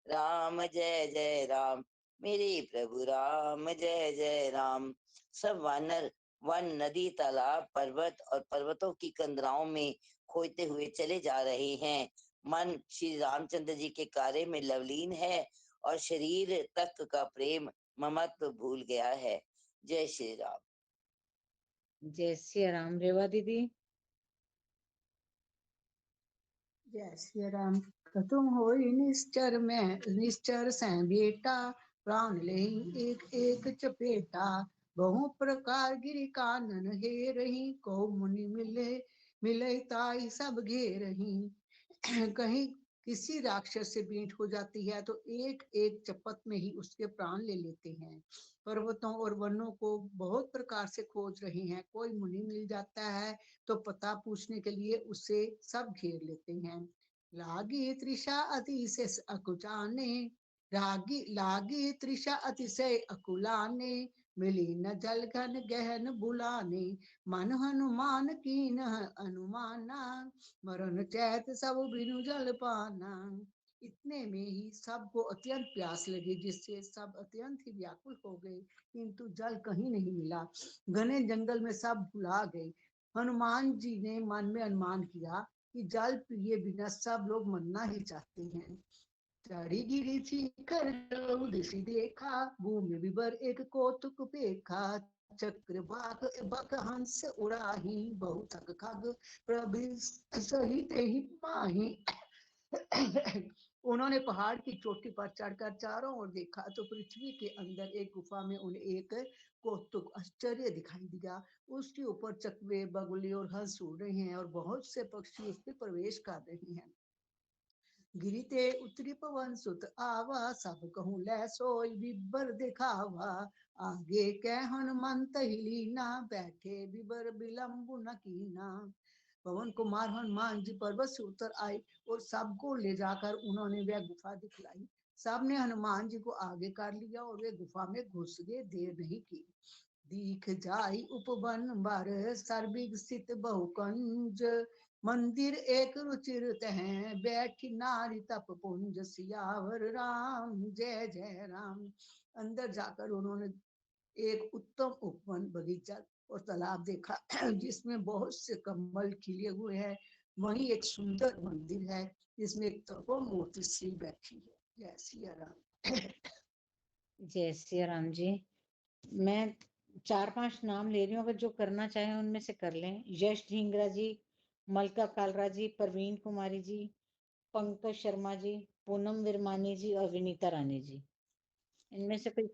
राम जय जय राम, मेरे प्रभु राम जय जय राम। सब वानर वन नदी तालाब पर्वत और पर्वतों की कंदराओं में खोजते हुए चले जा रहे हैं। मन श्री रामचंद्र जी के कार्य में लवलीन है और शरीर तक का प्रेम ममत्व भूल गया है। जय श्री राम। जय श्री राम। रेवा दीदी। जय श्री राम। तुम होई निश्चर में निश्चर से बेटा, प्राण ले एक एक चपेटा। बहु प्रकार गिरि कानन हे रही, को मुनि मिले मिले ताई सब घेरही। कहीं किसी राक्षस से भेंट हो जाती है तो एक एक चपत में ही उसके प्राण ले लेते हैं। पर्वतों और वनों को बहुत प्रकार से खोज रहे हैं, कोई मुनि मिल जाता है तो पता पूछने के लिए उसे सब घेर लेते हैं। लागी तृषा अतिशय अकुचाने, लागी तृषा अतिशय अकुलाने, मिली न जल घन गहन बुलाने। मन हनुमान कीन अनुमाना, मरण चैत सब बिनु जल पाना। इतने में ही सबको अत्यंत प्यास लगी, जिससे सब अत्यंत ही व्याकुल हो गए, किंतु जल कहीं नहीं मिला। घने जंगल में सब भुला गए। हनुमान जी ने मन में अनुमान किया कि जल पिए बिना सब लोग मरना ही चाहते हैं। चढ़ी गिरी थी कर दिशि देखा, भूमि विवर एक कौतुक पेखा। चक्र बाघ बक हंस उड़ाही, बहुत थक खग प्रभु सहित ही माही। उन्होंने पहाड़ की चोटी पर चढ़कर चारों ओर देखा तो पृथ्वी के अंदर एक गुफा में उन्हें एक कौतुक आश्चर्य दिखाई दिया। उसके ऊपर चकवे बगुले और हंस उड़ रहे हैं और बहुत से पक्षी उस पर प्रवेश कर रहे हैं। गिरिते उतरी पवन सुत आवा, सब कहूँ लै सोई बिबर दिखावा। आगे कह हनुमंत ही लीना, बैठे बिबर बिलम्बु न कीना। पवन कुमार हनुमान जी पर्वत से उतर आए और सबको ले जाकर उन्होंने वह गुफा दिखलाई। सबने हनुमान जी को आगे कर लिया और वे गुफा में घुस गए, देर नहीं की। दीख जाई उपवन बर, सर्बिग स्थित बहुकंज। मंदिर एक रुचिरत हैं, बैठी नारी तप पुंज। सियावर राम जय जय राम। अंदर जाकर उन्होंने एक उत्तम उपवन बगीचा और तालाब देखा, जिसमें बहुत से कमल खिले हुए हैं। वहीं एक सुंदर मंदिर है, जिसमें एक तपोमूर्ति श्री बैठी है। जय सिया राम। जय श्री राम जी। मैं 4-5 नाम ले रही हूँ, अगर जो करना चाहे उनमें से कर लें। यश ढींगरा जी, मलका कालरा जी, प्रवीण कुमारी जी, पंकज शर्मा जी, पूनम विरमानी जी और विनीता रानी जी। इनमें से कोई?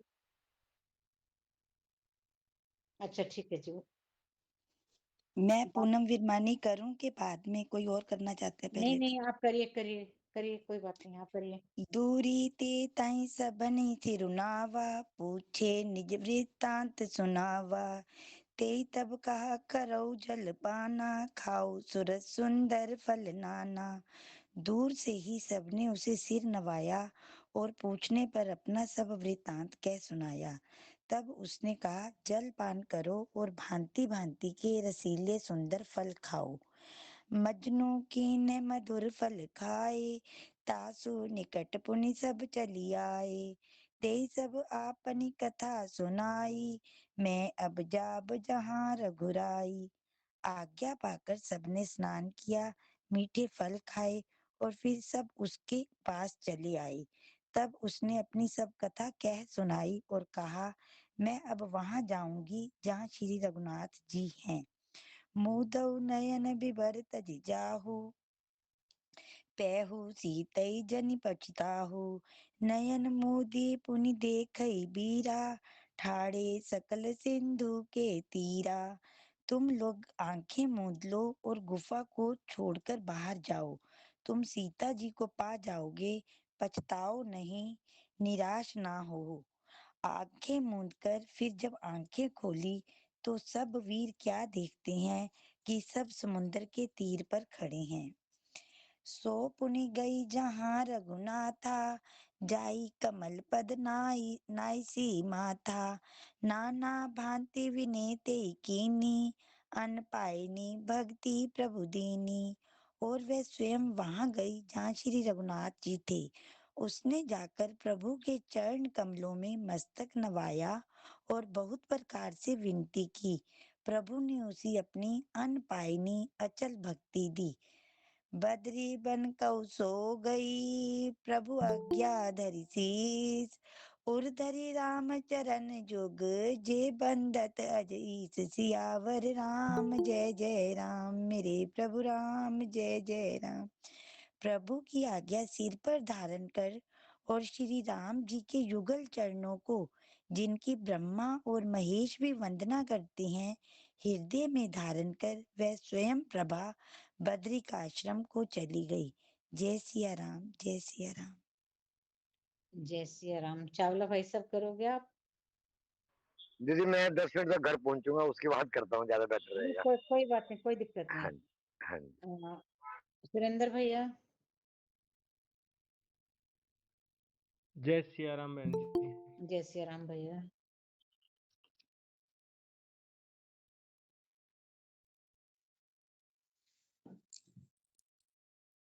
अच्छा ठीक है जी। मैं पूनम विरमानी करूं कि बाद में कोई और करना चाहते हैं? नहीं पहले नहीं, आप करिए करिए करिए, कोई बात नहीं, आप करिए। दूरी ते ताई सबनी थिरुनावा, पूछे निज वृत्तांत सुनावा। ते तब कहा करो जल पाना, खाओ सुरत सुंदर फल नाना। दूर से ही सबने उसे सिर नवाया और पूछने पर अपना सब वृत्तांत कह सुनाया। तब उसने कहा जल पान करो और भांति भांति के रसीले सुंदर फल खाओ। मजनू की ने मधुर फल खाए, तासु निकट पुनि सब चली आए। ते सब आपनी कथा सुनाई, मैं अब जाब जहाँ रघुराई। आज्ञा पाकर सबने स्नान किया, मीठे फल खाए और फिर सब उसके पास चले आए। तब उसने अपनी सब कथा कह सुनाई और कहा मैं अब वहां जाऊंगी जहाँ श्री रघुनाथ जी हैं। मुदौ नयन बिबर तज जाहु, पैहु सीतई जनि पछताहु। नयन मोदी पुनि देखई बीरा, ठाड़े सकल सिंधु के तीरा। तुम लोग आंखें मूंद लो और गुफा को छोड़कर बाहर जाओ, तुम सीता जी को पा जाओगे, पछताओ नहीं, निराश ना हो। आंखें मूंदकर फिर जब आंखें खोली तो सब वीर क्या देखते हैं कि सब समुद्र के तीर पर खड़े हैं। सो पुनि गई जहाँ रघुनाथा, जाई कमल पद नाई नाइसी माथा। नाना भांति विनेते कीनी, अन पायनी भक्ति प्रभु दीनी। और वह स्वयं वहां गई जहाँ श्री रघुनाथ जी थे। उसने जाकर प्रभु के चरण कमलों में मस्तक नवाया और बहुत प्रकार से विनती की। प्रभु ने उसे अपनी अनपायनी अचल भक्ति दी। बद्री बन कौ सो गई, प्रभु आज्ञा धरि शीस। उर धरि राम चरण जोग, जे बंदत अजीस। सियावर राम जय जय राम, मेरे प्रभु राम जय जय राम। प्रभु की आज्ञा सिर पर धारण कर और श्री राम जी के युगल चरणों को, जिनकी ब्रह्मा और महेश भी वंदना करते हैं, हृदय में धारण कर वह स्वयं प्रभा बद्रिकाश्रम को चली गई। जय सिया राम, जय सिया राम। जय सिया राम। चावला भाई साहब करोगे आप? दीदी मैं 10 मिनट तक घर पहुंचूंगा, उसके बाद करता हूँ, ज्यादा बेटर रहेगा। कोई बात नहीं, कोई दिक्कत नहीं। हाँ जी, हाँ जी। सुरेंद्र भैया। जय सिया राम बहन जी। जय सिया राम भैया।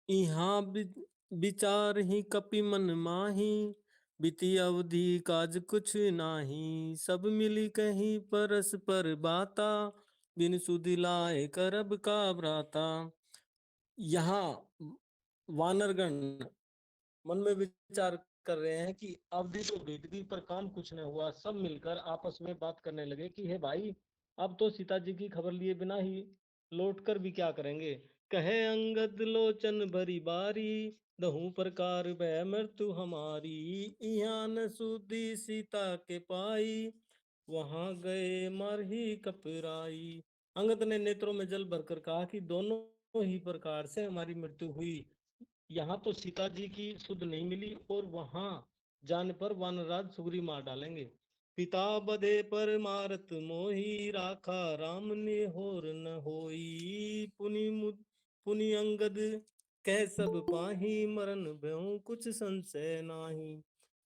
यहाँ विचार ही कपि मन माही, बीती अवधि काज कुछ नाही। सब मिली कहीं परस्पर बाता, बिन सुधि लाए करब का भ्राता। यहाँ वानरगण मन में विचार कर रहे हैं कि अवधि तो बीत गई पर काम कुछ न हुआ। सब मिलकर आपस में बात करने लगे कि हे भाई, अब तो सीता जी की खबर लिए बिना ही लौटकर भी क्या करेंगे। कहे अंगद लोचन भरी बारी, दहु प्रकार भय मृत्यु हमारी। यहाँ न सुधी सीता के पाई, वहां गए मारही कपराई। अंगद ने नेत्रों में जल भरकर कहा कि दोनों ही प्रकार से हमारी मृत्यु हुई। यहाँ तो सीता जी की सुध नहीं मिली और वहां जाने पर वानरराज सुग्री मार डालेंगे। पिता बधे पर मारत मोही, राखा राम ने होर न होई। पुनि अंगद कह सब पाही, मरण भयों कुछ संशय नाही।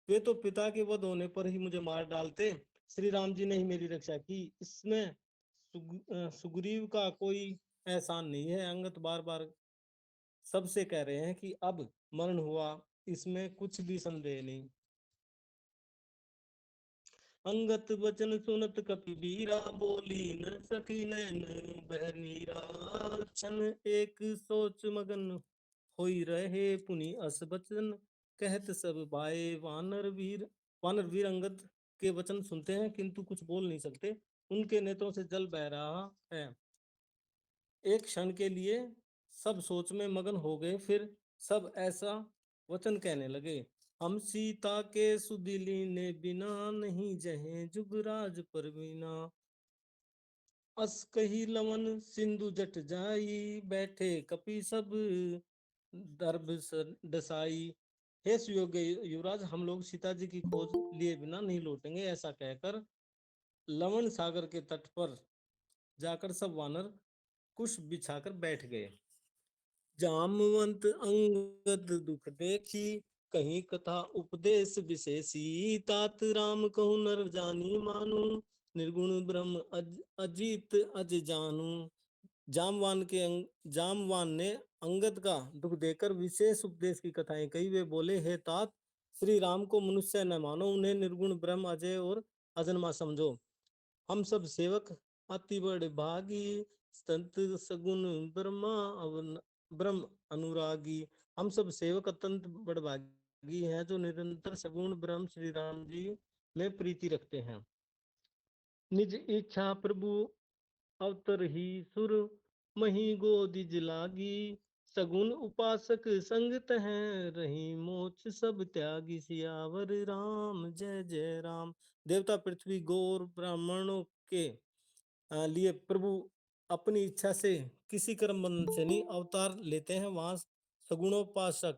वे तो पिता के वध होने पर ही मुझे मार डालते, श्री राम जी ने ही मेरी रक्षा की, इसमें सुग्रीव का कोई एहसान नहीं है। अंगद बार बार सबसे कह रहे हैं कि अब मरण हुआ, इसमें कुछ भी संदेह नहीं। अंगत वचन सुनत कपि बीरा, बोली न सकी नैन बह नीरा। क्षण एक सोच मगन होई रहे, पुनि अस बचन कहत सब भाए। वानर वीर अंगद के वचन सुनते हैं किंतु कुछ बोल नहीं सकते, उनके नेत्रों से जल बह रहा है। एक क्षण के लिए सब सोच में मगन हो गए, फिर सब ऐसा वचन कहने लगे। हम सीता के सुदिली ने बिना, नहीं जहे जुगराज परवीना। अस कही लवन सिंधु जट जाई, बैठे कपि सब दर्भ डसाई। हे सुयोग्य युवराज, हम लोग सीता जी की खोज लिए बिना नहीं लौटेंगे। ऐसा कहकर लवण सागर के तट पर जाकर सब वानर कुश बिछाकर बैठ गए। जामवंत अंगद दुख देखी, कहीं कथा उपदेश विशेषी। तात राम कहु नर जानी मानू, निर्गुण ब्रह्म अजीत अज जानू। जामवान ने अंगद का दुख देकर विशेष उपदेश की कथाएं कही। वे बोले, हे तात, श्री राम को मनुष्य न मानो, उन्हें निर्गुण ब्रह्म अजय और अजन्मा समझो। हम सब सेवक अति बड़ भागी, संत सगुन ब्रह्म अनुरागी। हम सब सेवक अत्यंत बड़भागी हैं जो निरंतर सगुण ब्रह्म श्री राम जी में प्रीति रखते हैं। निज इच्छा प्रभु अवतर ही सुर, मही गोदिज लागी। सगुन उपासक संगत हैं, रही मोक्ष सब त्यागी। सियावर राम जय जय राम। देवता पृथ्वी गौर ब्राह्मणों के लिए प्रभु अपनी इच्छा से किसी कर्म बंधन से नहीं अवतार लेते हैं। वहां सगुणोपासक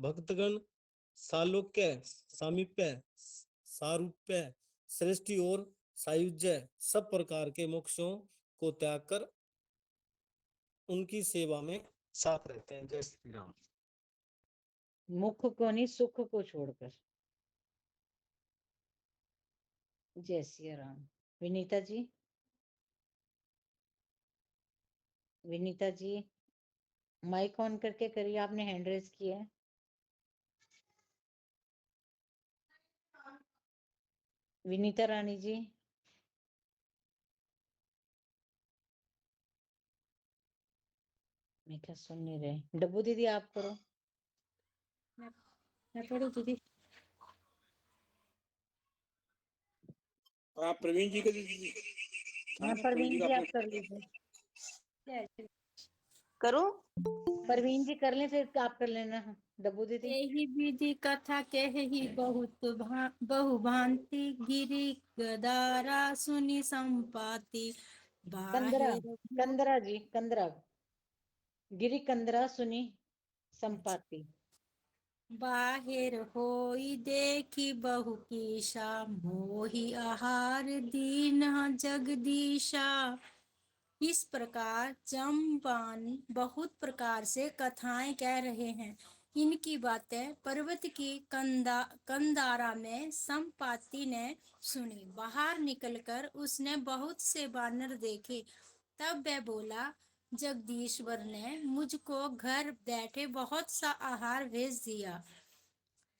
भक्तगण सालोक्य, सामीप्य, सारूप्य, सृष्टि और सायुज्य सब प्रकार के मोक्षों को त्याग कर उनकी सेवा में साथ रहते हैं। जय श्री राम। मुख को नहीं, सुख को छोड़कर। जय सिया राम। विनीता जी। विनीता जी माइक ऑन करके करिए, आपने हैंड रेज किया है। विनीता रानी जी। मैं क्या सुन नहीं रहे। डब्बू दीदी आप करो। मैं करूँ दीदी? आप प्रवीण जी को दीजिए। हाँ प्रवीण जी आप कर लीजिए। करूं? परवीन जी कर लें, फिर आप कर लेना डब्बू दीदी। यही विधि कथा कही बहुत बहु भांति, गिरी गदारा सुनी संपाति। कंदरा, बाहिर कंदरा जी, कंदरा, गिरी कंदरा सुनी संपाति। बाहिर होई देखी बहु कीशा, मोहि आहार दीन जगदीशा। इस प्रकार जमपान बहुत प्रकार से कथाएं कह रहे हैं। इनकी बातें पर्वत की कंदारा में संपाति ने सुनी। बाहर निकलकर उसने बहुत से बानर देखे। तब वह बोला, जगदीश्वर ने मुझको घर बैठे बहुत सा आहार भेज दिया।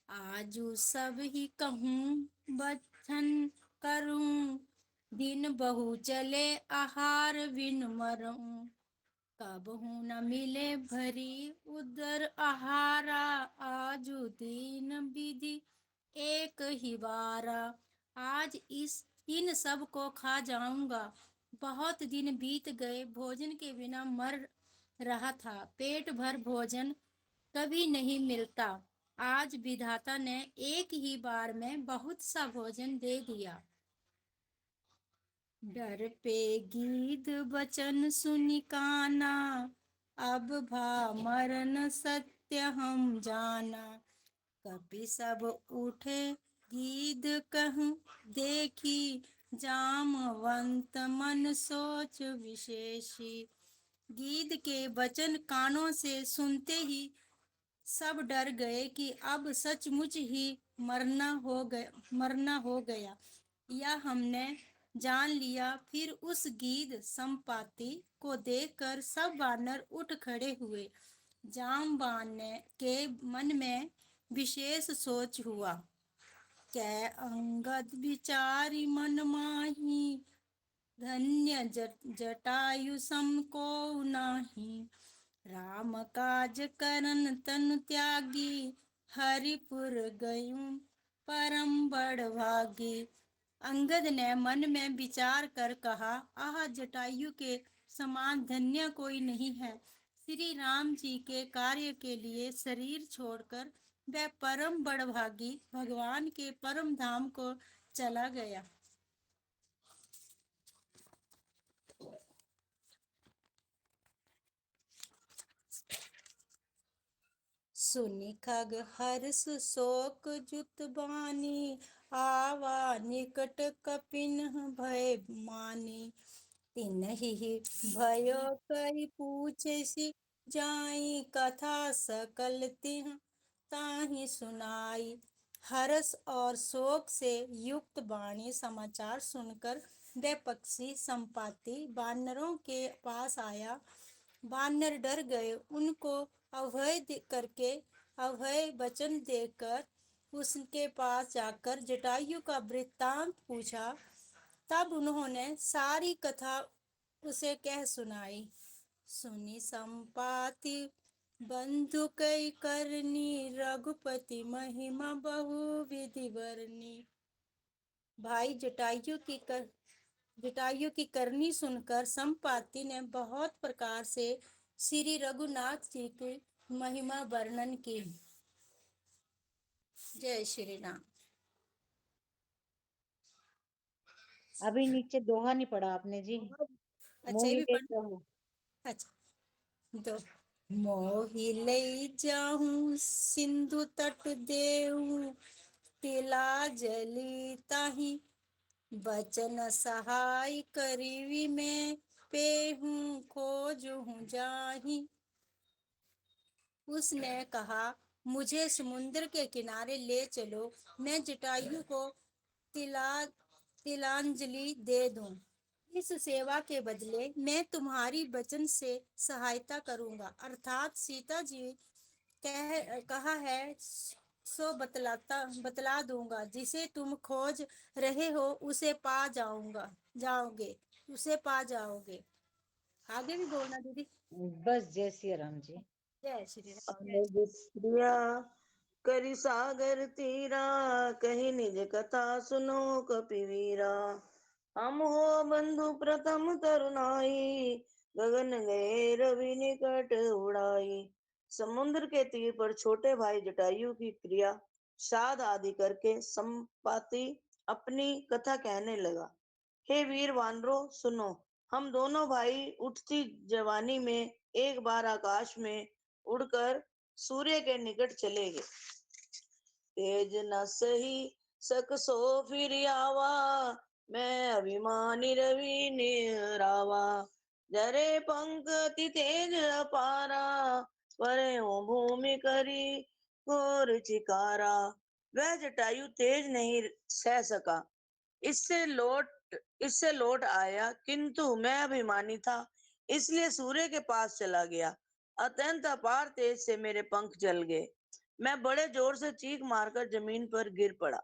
आजू सब ही कहूँ बचन करूं, दिन बहु चले आहार बिन मरूं। कबहू न मिले भरी उदर आहारा, आजू दीन विधि एक ही बारा। आज इन सब को खा जाऊंगा। बहुत दिन बीत गए, भोजन के बिना मर रहा था। पेट भर भोजन कभी नहीं मिलता। आज विधाता ने एक ही बार में बहुत सा भोजन दे दिया। डर पे गीध बचन सुनि काना, अब भा मरण सत्य हम जाना। कपि सब उठे गीध कहूं देखी, जामवंत मन सोच विशेषी। गीध के वचन कानों से सुनते ही सब डर गए कि अब सचमुच ही मरना हो गया या हमने जान लिया। फिर उस गीध संपाति को देखकर सब वानर उठ खड़े हुए। जामवान के मन में विशेष सोच हुआ। कै अंगद विचारी मन माही, धन्य जटायु सम को नाही। राम काज करन तन त्यागी, हरिपुर गयूं परम बड़ भागी। अंगद ने मन में विचार कर कहा, आह, जटायु के समान धन्य कोई नहीं है। श्री राम जी के कार्य के लिए शरीर छोड़कर वह परम बड़भागी भगवान के परम धाम को चला गया। सुनि खग हर्ष शोक जुत बानी, आवा निकट कपिन भय मानी। तिन्हि भयो कहि पूछे जाई, कथा सकल तिन्ह ताहि सुनाई। हर्ष और शोक से युक्त वाणी समाचार सुनकर वह पक्षी संपाति वानरों के पास आया। वानर डर गए। उनको अभय वचन देकर उसके पास जाकर जटायु का वृत्तांत पूछा। तब उन्होंने सारी कथा उसे कह सुनाई। सुनी संपाति बंधु कई करनी, रघुपति महिमा बहु विधि वर्णी। भाई जटायु की करनी सुनकर संपाति ने बहुत प्रकार से श्री रघुनाथ जी की महिमा वर्णन की। जय श्री राम। अभी नीचे दोहा नहीं पढ़ा आपने जी। अच्छा, ये भी पढ़। अच्छा, दो। मोहि लई जाहूं सिंधु तट देहूं, तिला जली ताहि बचन सहाय करीबी में पेहूं खोजहूं जाहि। उसने कहा, मुझे समुद्र के किनारे ले चलो, मैं जटायु को तिलांजलि दे दूं। इस सेवा के बदले मैं तुम्हारी वचन से सहायता करूंगा, अर्थात सीता जी कहा है सो बतला दूंगा। जिसे तुम खोज रहे हो उसे पा जाओगे। आगे भी बोलना दीदी। बस जय श्री राम जी। जय श्री राम। अनुज प्रिया करि सागर तीरा, कही निज कथा सुनो कपिवीरा। हम हो बंधु प्रथम तरुणाई, गगन गए रवि निकट उड़ाई। समुद्र के तीर पर छोटे भाई जटायु की क्रिया श्राद्ध आदि करके संपाति अपनी कथा कहने लगा। हे वीर वानरों सुनो, हम दोनों भाई उठती जवानी में एक बार आकाश में उड़कर सूर्य के निकट चले गए। तेज न सही सकसो फिर आवा, मैं अभिमानी रवि निरावा। जरे पंख अति तेज अपारा, परे भूमि करी घोर चिकारा। वह जटायु तेज नहीं सह सका, इससे लौट आया, किंतु मैं अभिमानी था इसलिए सूर्य के पास चला गया। अत्यंत अपार तेज से मेरे पंख जल गए। मैं बड़े जोर से चीख मारकर जमीन पर गिर पड़ा।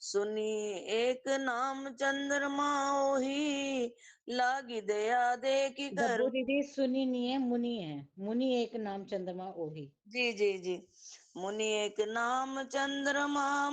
सुनी एक नाम चंद्रमा ओही, लागी दया दे की कर। डब्बू दीदी सुनी नहीं है, मुनि है। मुनि एक नाम चंद्रमा ओही। जी जी जी। मुनि एक नाम चंद्रमा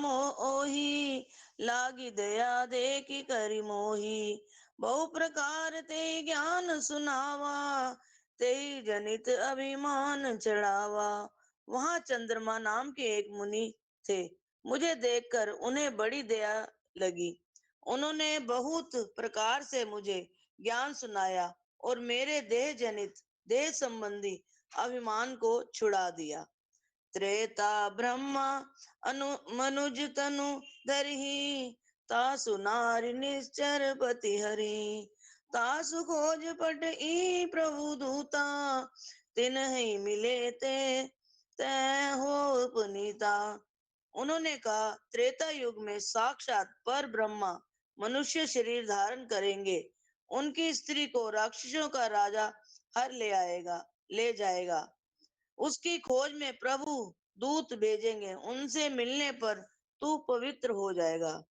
ओही, लागी दया दे की करी मोही। बहु प्रकार ते ज्ञान सुनावा, ते जनित अभिमान चढ़ावा। वहां चंद्रमा नाम के एक मुनि थे। मुझे देखकर उन्हें बड़ी दया लगी। उन्होंने बहुत प्रकार से मुझे ज्ञान सुनाया और मेरे देह जनित देह संबंधी अभिमान को छुड़ा दिया। त्रेता ब्रह्मा मनुज तनु धरही, तासु नारी निश्चर पति हरि। तासु खोज पट ई प्रभु दूता, तिन्हि मिले ते हो पुनीता। उन्होंने कहा, त्रेता युग में साक्षात पर ब्रह्मा मनुष्य शरीर धारण करेंगे। उनकी स्त्री को राक्षसों का राजा हर ले जाएगा। उसकी खोज में प्रभु दूत भेजेंगे, उनसे मिलने पर तू पवित्र हो जाएगा।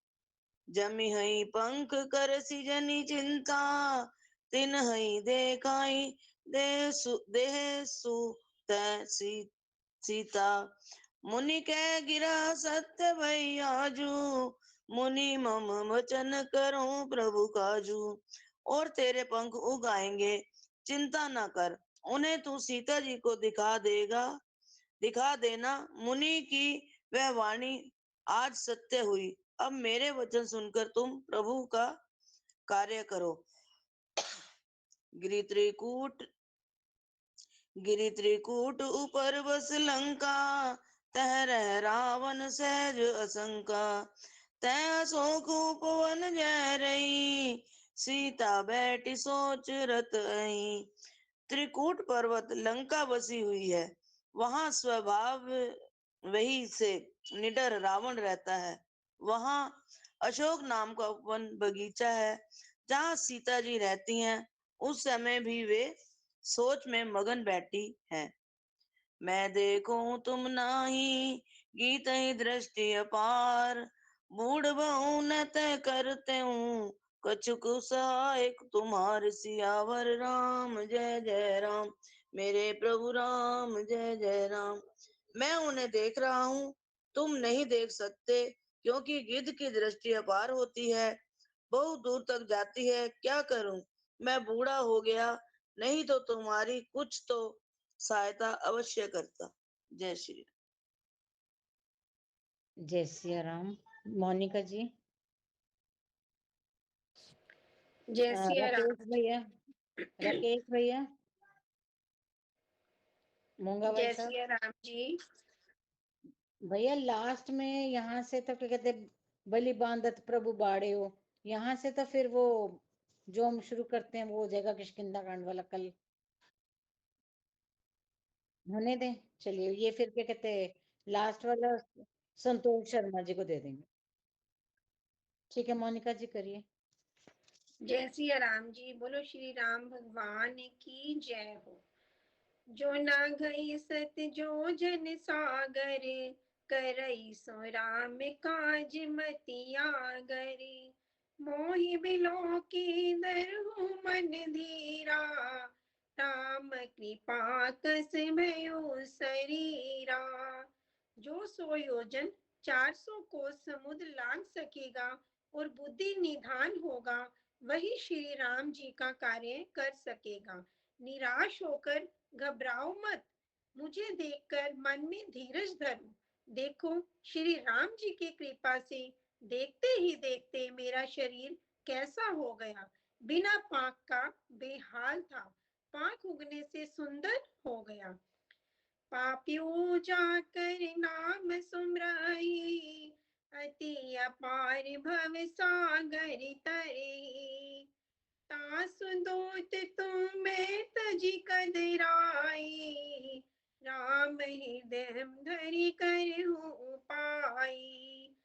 जमी हई पंख कर सिजनी चिंता, तिन हई देखाई देह सीता। मुनि कह गिरा सत्य भई आजू, मुनि मम वचन करो प्रभु काजू। और तेरे पंख उगाएंगे, चिंता न कर, उन्हें तू सीता जी को दिखा देना। मुनि की वह वाणी आज सत्य हुई। अब मेरे वचन सुनकर तुम प्रभु का कार्य करो। गिरि त्रिकूट ऊपर बस लंका, तह रह रावण सहज असंका। तह अशोक उपवन जय रही, सीता बैठी सोच रत आई। त्रिकूट पर्वत लंका बसी हुई है, वहां स्वभाव वही से निडर रावण रहता है। वहां अशोक नाम का वन बगीचा है, जहां सीता जी रहती हैं। उस समय भी वे सोच में मगन बैठी हैं। मैं देखूं तुम नाही, गीत ही दृष्टि अपार। बूढ़ बहुनत करते हूँ, कछुक सहायक तुम्हार। सियावर राम जय जय राम, मेरे प्रभु राम जय जय राम। मैं उन्हें देख रहा हूँ, तुम नहीं देख सकते, क्योंकि गिद्ध की दृष्टि अपार होती है, बहुत दूर तक जाती है। क्या करूं, मैं बूढ़ा हो गया, नहीं तो तुम्हारी कुछ तो सहायता अवश्य करता। जय श्री जय सिया राम। मोनिका जी। जय सिया राम राकेश भैया, राकेश भैया, मूंगा भाई जय साहब। सिया राम जी। भैया लास्ट में यहाँ से तो क्या कहते, बलि बांधत प्रभु बाड़े हो, यहाँ से तो फिर वो जो हम शुरू करते हैं वो हो जाएगा किष्किंधा कांड वाला। कल होने दें, चलिए ये फिर क्या कहते हैं लास्ट वाला संतोष शर्मा जी को दे देंगे। ठीक है मोनिका जी करिए। जय सिया राम जी। बोलो श्री राम भगवान की जय हो। जो ना गई सत जो जन सागर, करई सो राम काज मतियागर। मोहि बिलो की दरहु मन धीरा, राम कृपा कस भयो शरीरा। जो 100 योजन 400 कोस समुद्र लांघ सकेगा और बुद्धि निधान होगा, वही श्री राम जी का कार्य कर सकेगा। निराश होकर घबराओ मत, मुझे देखकर मन में धीरज धरो। देखो, श्री राम जी की कृपा से देखते ही देखते मेरा शरीर कैसा हो गया। बिना पाक का बेहाल था, पाक उगने से सुंदर हो गया। पापियों जाकर नाम सुमराई, अति अपार भव सागर तरे। तासु दूत तुम्हें तजी कदराई, राम हृदय धरि करहु पाई।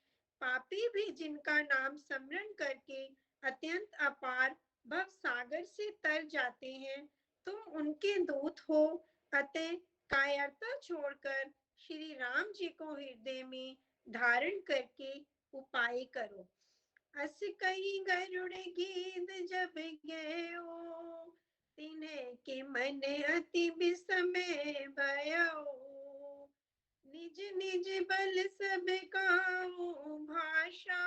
पापी भी जिनका नाम स्मरण करके अत्यंत अपार भव सागर से तर जाते हैं, तुम उनके दूत हो। अतः कायरता छोड़कर श्री राम जी को हृदय में धारण करके उपाय करो। अस कही गरुड़ गीत जब गयो, तिन्हे के मन अति विस्मय भयो। निज निज बल सब काहू भाषा,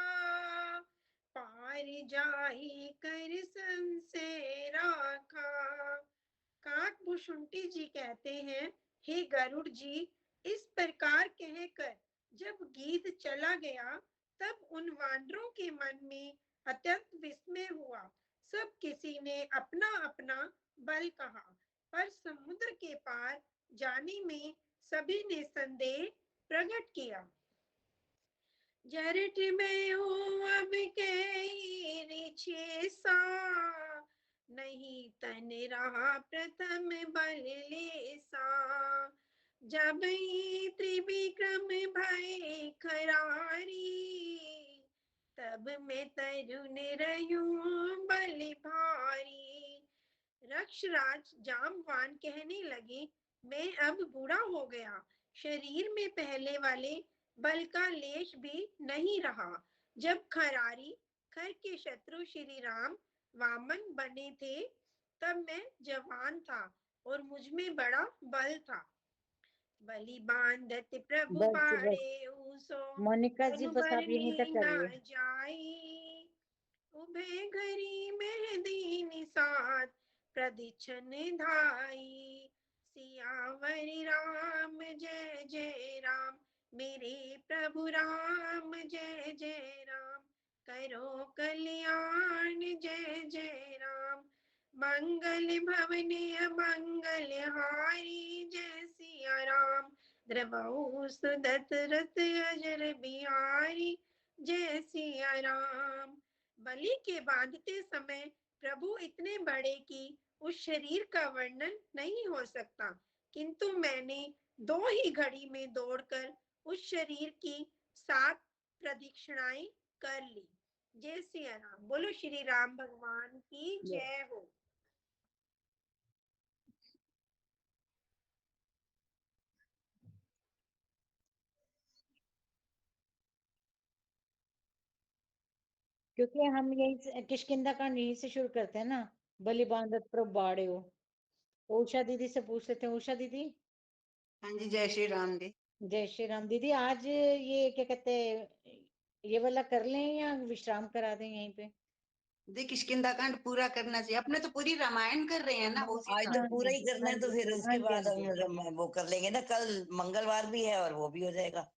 पार जाहि कर संशय राखा। काक भुषुंडी जी कहते हैं, हे गरुड़ जी, इस प्रकार कहकर जब गीत चला गया, तब उन वानरों के मन में अत्यंत विस्मय हुआ। सब किसी ने अपना अपना बल कहा, पर समुद्र के पार जाने में सभी ने संदेह प्रकट किया। जरठ में हो अब के छेसा, नहीं तन रहा प्रथम बल लेसा। जब ही त्रिविक्रम भय खरारी, तब मैं तरुण रहूं बल भारी। रक्षराज जामवान कहने लगे, मैं अब बूढ़ा हो गया, शरीर में पहले वाले बल का लेश भी नहीं रहा। जब खरारी खर के शत्रु श्री राम वामन बने थे, तब मैं जवान था और मुझ में बड़ा बल था। बलि बांधत प्रभु बस बाड़े उसो, मोनिका जी, बस आप यहीं तक न करिए। जाई। उभय घरी मेहदी निसात, प्रदिक्षण धाई। सियावर राम जय जय राम, मेरे प्रभु राम जय जय राम। करो कल्याण जय जय राम, मंगल भवन मंगल हारी। जय सिया राम, द्रवहु सुदत रथ अजर बिहारी। जय सिया राम। बलि के बांधते समय प्रभु इतने बड़े कि उस शरीर का वर्णन नहीं हो सकता, किंतु मैंने 2 ही घड़ी में दौड़कर उस शरीर की 7 प्रदक्षिणाएं कर ली। जय सिया राम। बोलो श्री राम भगवान की जय हो। क्योंकि हम यही से किष्किंधा कांड यहीं से शुरू करते हैं ना, बलि बांधत प्रभु बाड़े हो। उषा दीदी से पूछ लेते हैं। उषा दीदी। हाँ जी, जय श्री राम जी। जय श्री राम दीदी। आज ये क्या कहते हैं, ये वाला कर लें या विश्राम करा दें यहीं पे? देख, किष्किंधा कांड पूरा करना चाहिए। अपने तो पूरी रामायण कर रहे हैं ना, उसी आज का। तो पूरा ही करना है, तो फिर हाँ उसके जी, बाद हाँ जी। हम वो कर लेंगे ना। कल मंगलवार भी है और वो भी हो जाएगा,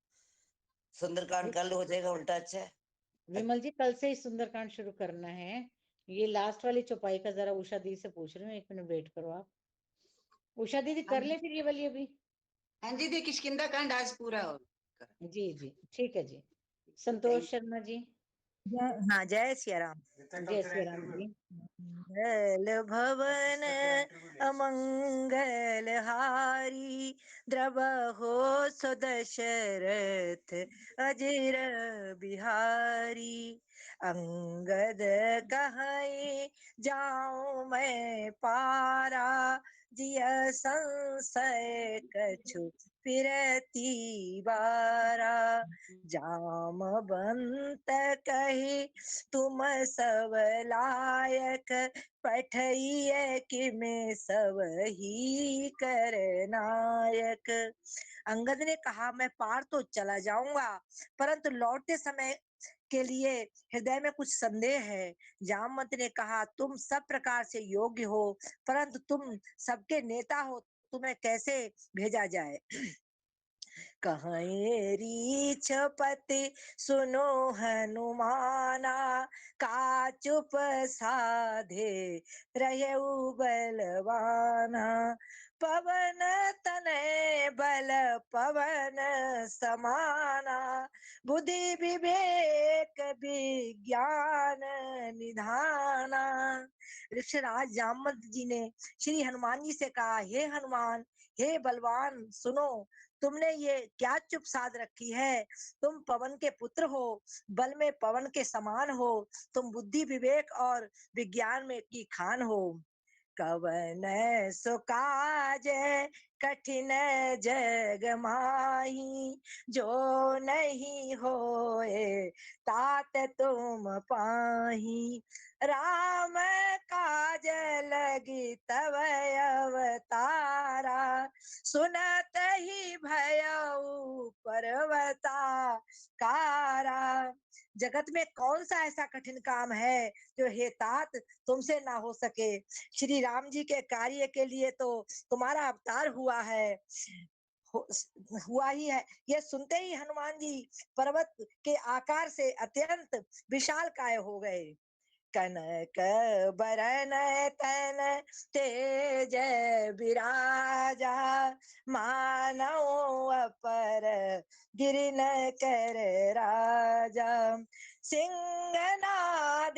सुंदरकांड कल हो जाएगा, उल्टा अच्छा है। विमल जी, कल से ही सुंदरकांड शुरू करना है। ये लास्ट वाली चौपाई का जरा उषा दीदी से पूछ रही हूँ, 1 मिनट वेट करो आप। उषा दीदी कर ले फिर ये वाली अभी। हाँ जी, देख, किष्किंधा कांड आज पूरा हो। जी जी, ठीक है जी। संतोष शर्मा जी। हाँ, जय सिया राम। जय श्री राम जी। मंगल भवन अमंगल हारी, द्रवहो सो दशरथ अजर बिहारी। अंगद कहे जाऊं मैं पारा, जिया संशय कछु फिरती बारा। जामवंत कही तुम सब लायक, पठइए कि मैं सब ही कर नायक। अंगद ने कहा, मैं पार तो चला जाऊंगा, परंतु लौटते समय के लिए हृदय में कुछ संदेह है। जामवंत ने कहा, तुम सब प्रकार से योग्य हो, परंतु तुम सबके नेता हो, तुम्हें कैसे भेजा जाए। कहीं रीछ पति सुनो हनुमाना, का चुप साधे रहे बलवाना। पवन तनय बल पवन समाना, बुद्धि विवेक विज्ञान निधाना। ऋषिराज जामवंत जी ने श्री हनुमान जी से कहा, हे हनुमान, हे बलवान, सुनो, तुमने ये क्या चुप साध रखी है। तुम पवन के पुत्र हो, बल में पवन के समान हो, तुम बुद्धि विवेक और विज्ञान में की खान हो। कवन सो काज कठिन जग माही, जो नहीं होए तात तुम पाही। राम काज लगी तव अवतारा, सुनत ही भयउ पर्वता कारा। जगत में कौन सा ऐसा कठिन काम है जो हे तात तुमसे ना हो सके। श्री राम जी के कार्य के लिए तो तुम्हारा अवतार हुआ है, हुआ ही है। ये सुनते ही हनुमान जी पर्वत के आकार से अत्यंत विशाल काय हो गए। कनक बरन तन तेज विराजा, मानव अपर गिरन कर राजा। सिंहनाद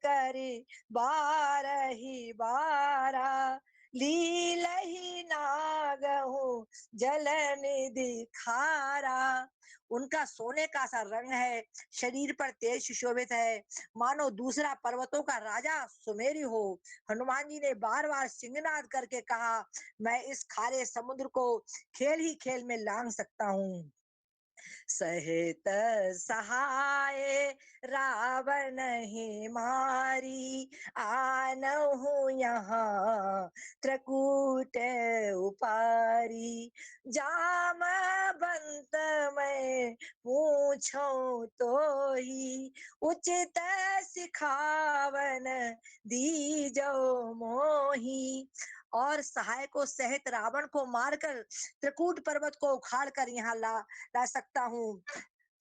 करि बारही बारा, लीलही नागहु जल निधि खारा। उनका सोने का सा रंग है, शरीर पर तेज सुशोभित है, मानो दूसरा पर्वतों का राजा सुमेरु हो। हनुमान जी ने बार बार सिंहनाद करके कहा, मैं इस खारे समुद्र को खेल ही खेल में लांग सकता हूँ। सहित सहाय रावण ही मारी, आनहु यहाँ त्रकूट उपारी। जामवंत मैं पूछूं तो ही, उचित सिखावन दीजो मोही। और सहायकों सहित रावण को मारकर त्रिकूट पर्वत को उखाड़ कर यहाँ ला सकता हूँ।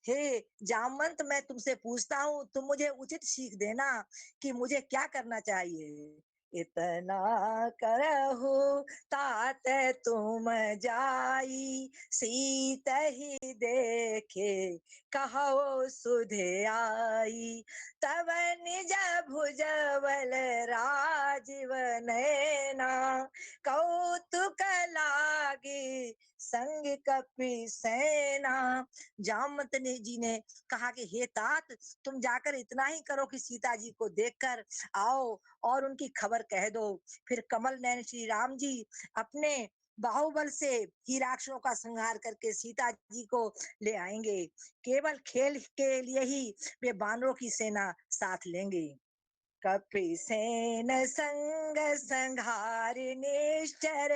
हे जामवंत, मैं तुमसे पूछता हूँ, तुम मुझे उचित सीख देना कि मुझे क्या करना चाहिए। इतना करहु तात तुम जाई, सीत ही देखे कहो सुधे आई। तब निज भुज बल राजीव नैना, कौतुक लागी संग कपि सेना। जामवंत जी ने कहा कि हे तात, तुम जाकर इतना ही करो कि सीता जी को देखकर आओ और उनकी खबर कह दो। फिर कमल नयन श्री राम जी अपने बाहुबल से ही राक्षसों का संहार करके सीता जी को ले आएंगे। केवल खेल के लिए ही वे बानरों की सेना साथ लेंगे। कपि सेन संग संहार निश्चर,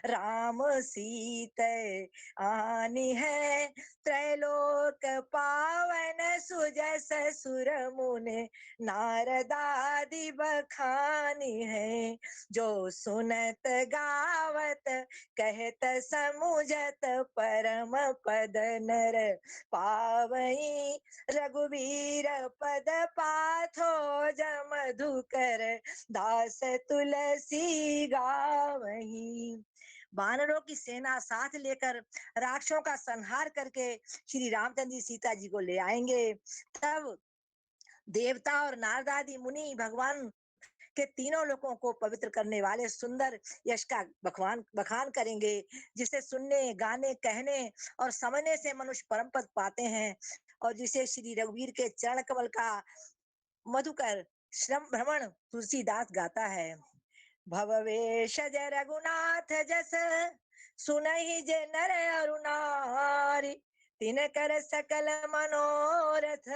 राम सीते आनी है। त्रैलोक पावन सुजस सुर मुनि, नारदादि बखानी है। जो सुनत गावत कहत समुझत, परम पद नर पावई। रघुवीर पद पाथो जम मधुकर, दास तुलसी गावही। वानरों की सेना साथ लेकर राक्षसों का संहार करके श्री रामचंद्र जी सीता जी को ले आएंगे। तब देवता और नारद आदि मुनि भगवान के तीनों लोगों को पवित्र करने वाले सुंदर यश का बखान करेंगे, जिसे सुनने, गाने, कहने और समझने से मनुष्य परम पद पाते हैं, और जिसे श्री रघुवीर के चरण कमल का मधुकर श्रम भ्रमण तुलसीदास गाता है। भववेश जय रघुनाथ जस, सुनहि जे नर अरु नारी। तिन कर सकल मनोरथ,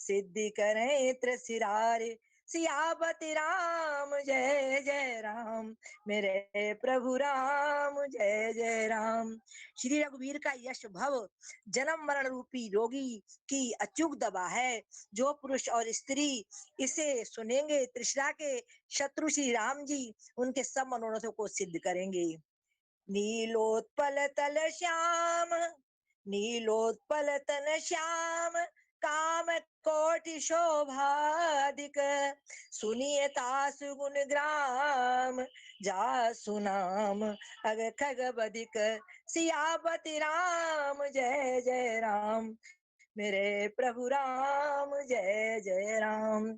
सिद्धि करे त्रिसिरारी। सियापति राम जय जय राम, मेरे प्रभु राम जय जय राम। श्री रघुवीर का यश भव जन्म मरण रूपी रोगी की अचूक दवा है। जो पुरुष और स्त्री इसे सुनेंगे, तृष्णा के शत्रु श्री राम जी उनके सब मनोरथों को सिद्ध करेंगे। नीलोत्पल तल श्याम, नीलोत्पल तन श्याम, काम कोटि शोभाधिक, सुनिए तासु गुण ग्राम, जा सुनाम अग खग बधिक। सियापति राम जय जय राम, मेरे प्रभु राम जय जय राम।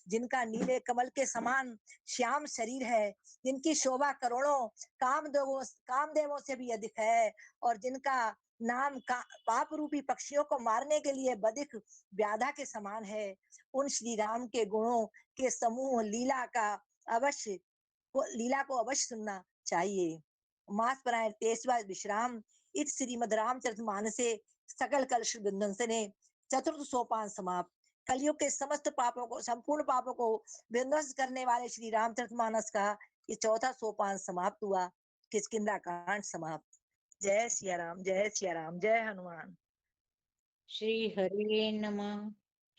जिनका नीले कमल के समान श्याम शरीर है, जिनकी शोभा करोड़ों कामदेवों से भी अधिक है, और जिनका नाम पाप रूपी पक्षियों को मारने के लिए बधिक व्याधा के समान है, उन श्री राम के गुणों के समूह लीला को अवश्य सुनना चाहिए। मास परायण 23वां विश्राम इस श्रीमद रामचरितमानसे सकल कलश विध्वंसने चतुर्थ सोपान समाप्त। कलयुग के समस्त पापों को, संपूर्ण पापों को विध्वंस करने वाले श्री रामचरितमानस का ये चौथा सोपान समाप्त हुआ। किष्किंधा कांड समाप्त। जय सिया राम, जय सिया राम, जय हनुमान। श्री हरे नमः,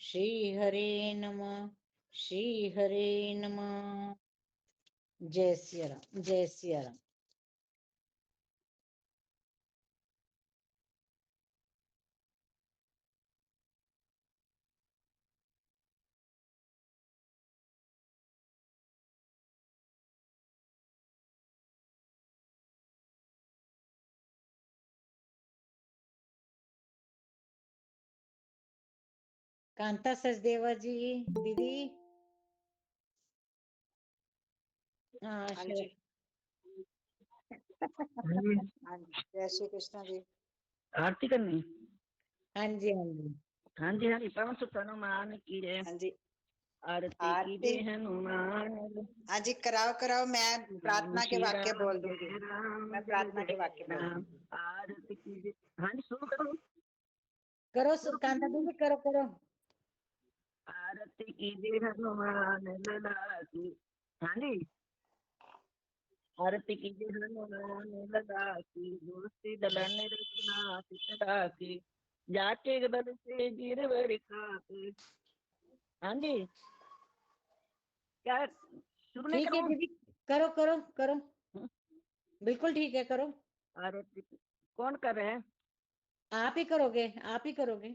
श्री हरे नमः, श्री हरे नमः। जय सिया राम, जय सिया राम। कांता सचदेवा जी, दीदी। हाँ हाँ श्री जी। हाँ जी, जय श्री कृष्ण जी। आरती करनी। हाँ जी, हाँ जी, हाँ जी, हाँ जी। पवन सुत हनुमान की जय। हाँ जी, आरती की जय हनुमान। हाँ जी, कराओ कराओ, मैं प्रार्थना के श्री वाक्य राम बोल जय दूंगी। राम मैं जय प्रार्थना के जय वाक्य बोल राम। दूंगी। आरती की जय। हाँ जी, शुरू करो। करो कांता दीदी, करो करो। आरती की जय हनुमान लला की। हाँ जी। आरती की जय हनुमान लला की, दोस्ती दलन रघुनाथ सदा की, जाके बल से गिरवर खाके। हाँ जी। क्या शुरू नहीं ठीक है करूँ? दीदी, करो करो करो, बिल्कुल ठीक है, करो। आरती कौन कर रहे हैं? आप ही करोगे, आप ही करोगे।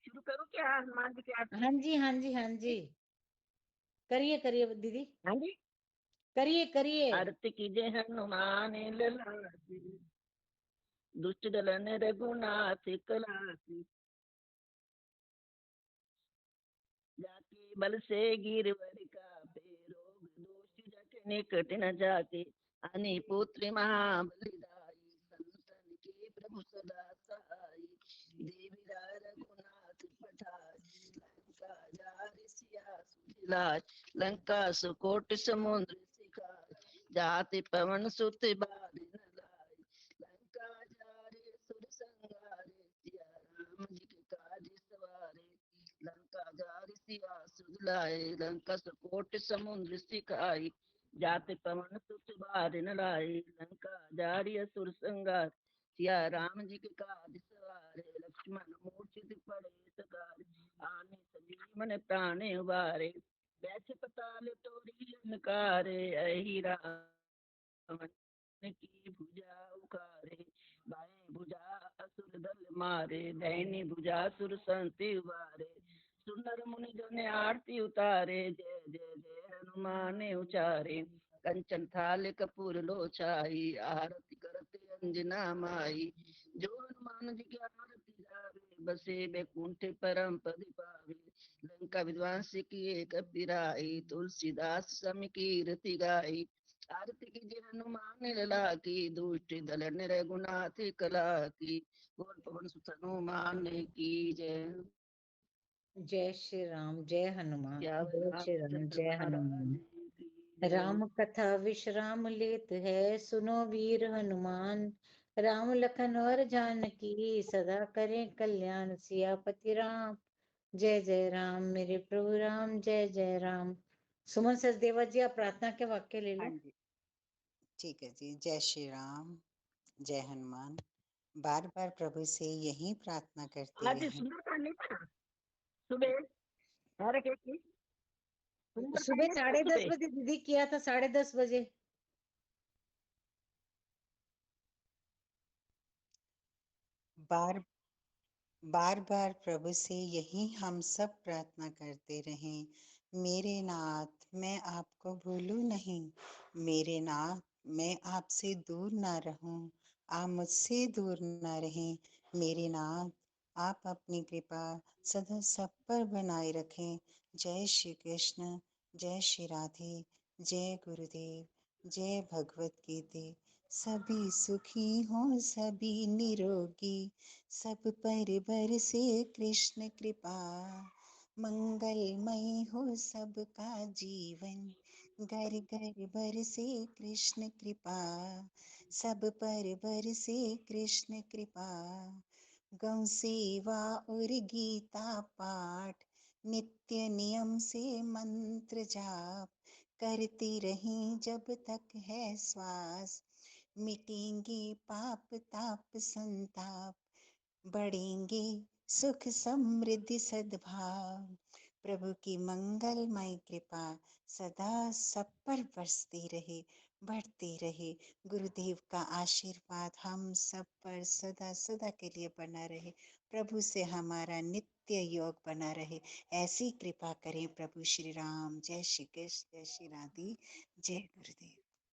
शुरू करूँ क्या हनुमान जी की आरती? हाँ जी, हाँ जी, हाँ जी, करिए करिए दीदी, हाँ जी। करिए करिए। आरती की जय हनुमान लला की, दुष्ट दलन रघुनाथ कला की, जाके बल से गिरवर का रोग दोष जग निकट न जाके, अनि पुत्र महाबलिदाई, संतन के प्रभु सदा सहाय, देवी रघुनाथ पठाई, लंका जारि सिया सुधिलाय, लंका सुकोट समुद्र सिखाय, जाति पवन सुत बार न लाय, लंका जारि सुर संहारे, सिया राम जी के काज सवारे, लंका जारि सिया सुधिलाय, लंका सुकोट समुद्र सिखाय, जाति पवन सुत बार न लाय, लंका जारि असुर संहार, सिया राम जी के काज सवारे, लक्ष्मण मूर्छित पड़े सकारे, आने संजीवन प्राणे उबारे, बैठ पताल तोरी नकारे, अहि राम की भुजा उखारे, बाएं भुजा असुर दल मारे, दाहिनी भुजा सुर संति उबारे, सुंदर मुनि जन आरती उतारे, जय जय जय हनुमान उचारे, कंचन थाल कपूर लोचाई, आरती करते अंजना माई, जो हनुमान जी की आरती गावे, बसे बैकुंठ परम पद पावे, लंका विध्वंस किए कपीराई, तुलसीदास सम कीर्ति गाई, आरती की जय हनुमान लला की, दुष्ट दलन रघुनाथ कला की, बोल पवन सुत हनुमान की जय। जय श्री राम, जय हनुमान, क्या जय श्री राम, रामचंद्र जय महाराज हनुमान। की जय। राम कथा विश्राम लेत है, सुनो वीर हनुमान, राम लखन और जानकी, सदा करें कल्याण, सियापति राम जय जय राम मेरे प्रभु राम, जय जय राम। सुमन सचदेवा जी, आप प्रार्थना के वाक्य ले हाँ लो। जी, ठीक है जी। जय श्री राम, जय हनुमान। बार बार प्रभु से यही प्रार्थना करते आज रहे। सुंदरकांड नहीं पढ़ा सुबह हर एक की सुंदरकांड सुबह नहीं पढ़ा 10:30 सुबह। बजे दीदी किया था, 10:30 बजे। बार बार बार प्रभु से यही हम सब प्रार्थना करते रहें। मेरे नाथ, मैं आपको भूलूं नहीं। मेरे नाथ, मैं आपसे दूर ना रहूं। आप मुझसे दूर ना रहें। मेरे नाथ, आप अपनी कृपा सदा सब पर बनाए रखें। जय श्री कृष्ण, जय श्री राधे, जय गुरुदेव, जय भगवत गीते। सभी सुखी हों, सभी निरोगी, सब पर बरसे कृष्ण कृपा। मंगलमय हो सबका जीवन, घर घर बरसे कृष्ण कृपा। सब पर बरसे कृष्ण कृपा। गौ सेवा और गीता पाठ, नित्य नियम से मंत्र जाप, करते रहें जब तक है श्वास। मिटेंगे पाप ताप संताप, बढ़ेंगे सुख समृद्धि सद्भाव। प्रभु की मंगलमय कृपा सदा सब पर बरसती रहे, बढ़ती रहे। गुरुदेव का आशीर्वाद हम सब पर सदा सदा के लिए बना रहे। प्रभु से हमारा नित्य योग बना रहे, ऐसी कृपा करें प्रभु श्री राम। जय श्री कृष्ण, जय श्री राधे, जय गुरुदेव।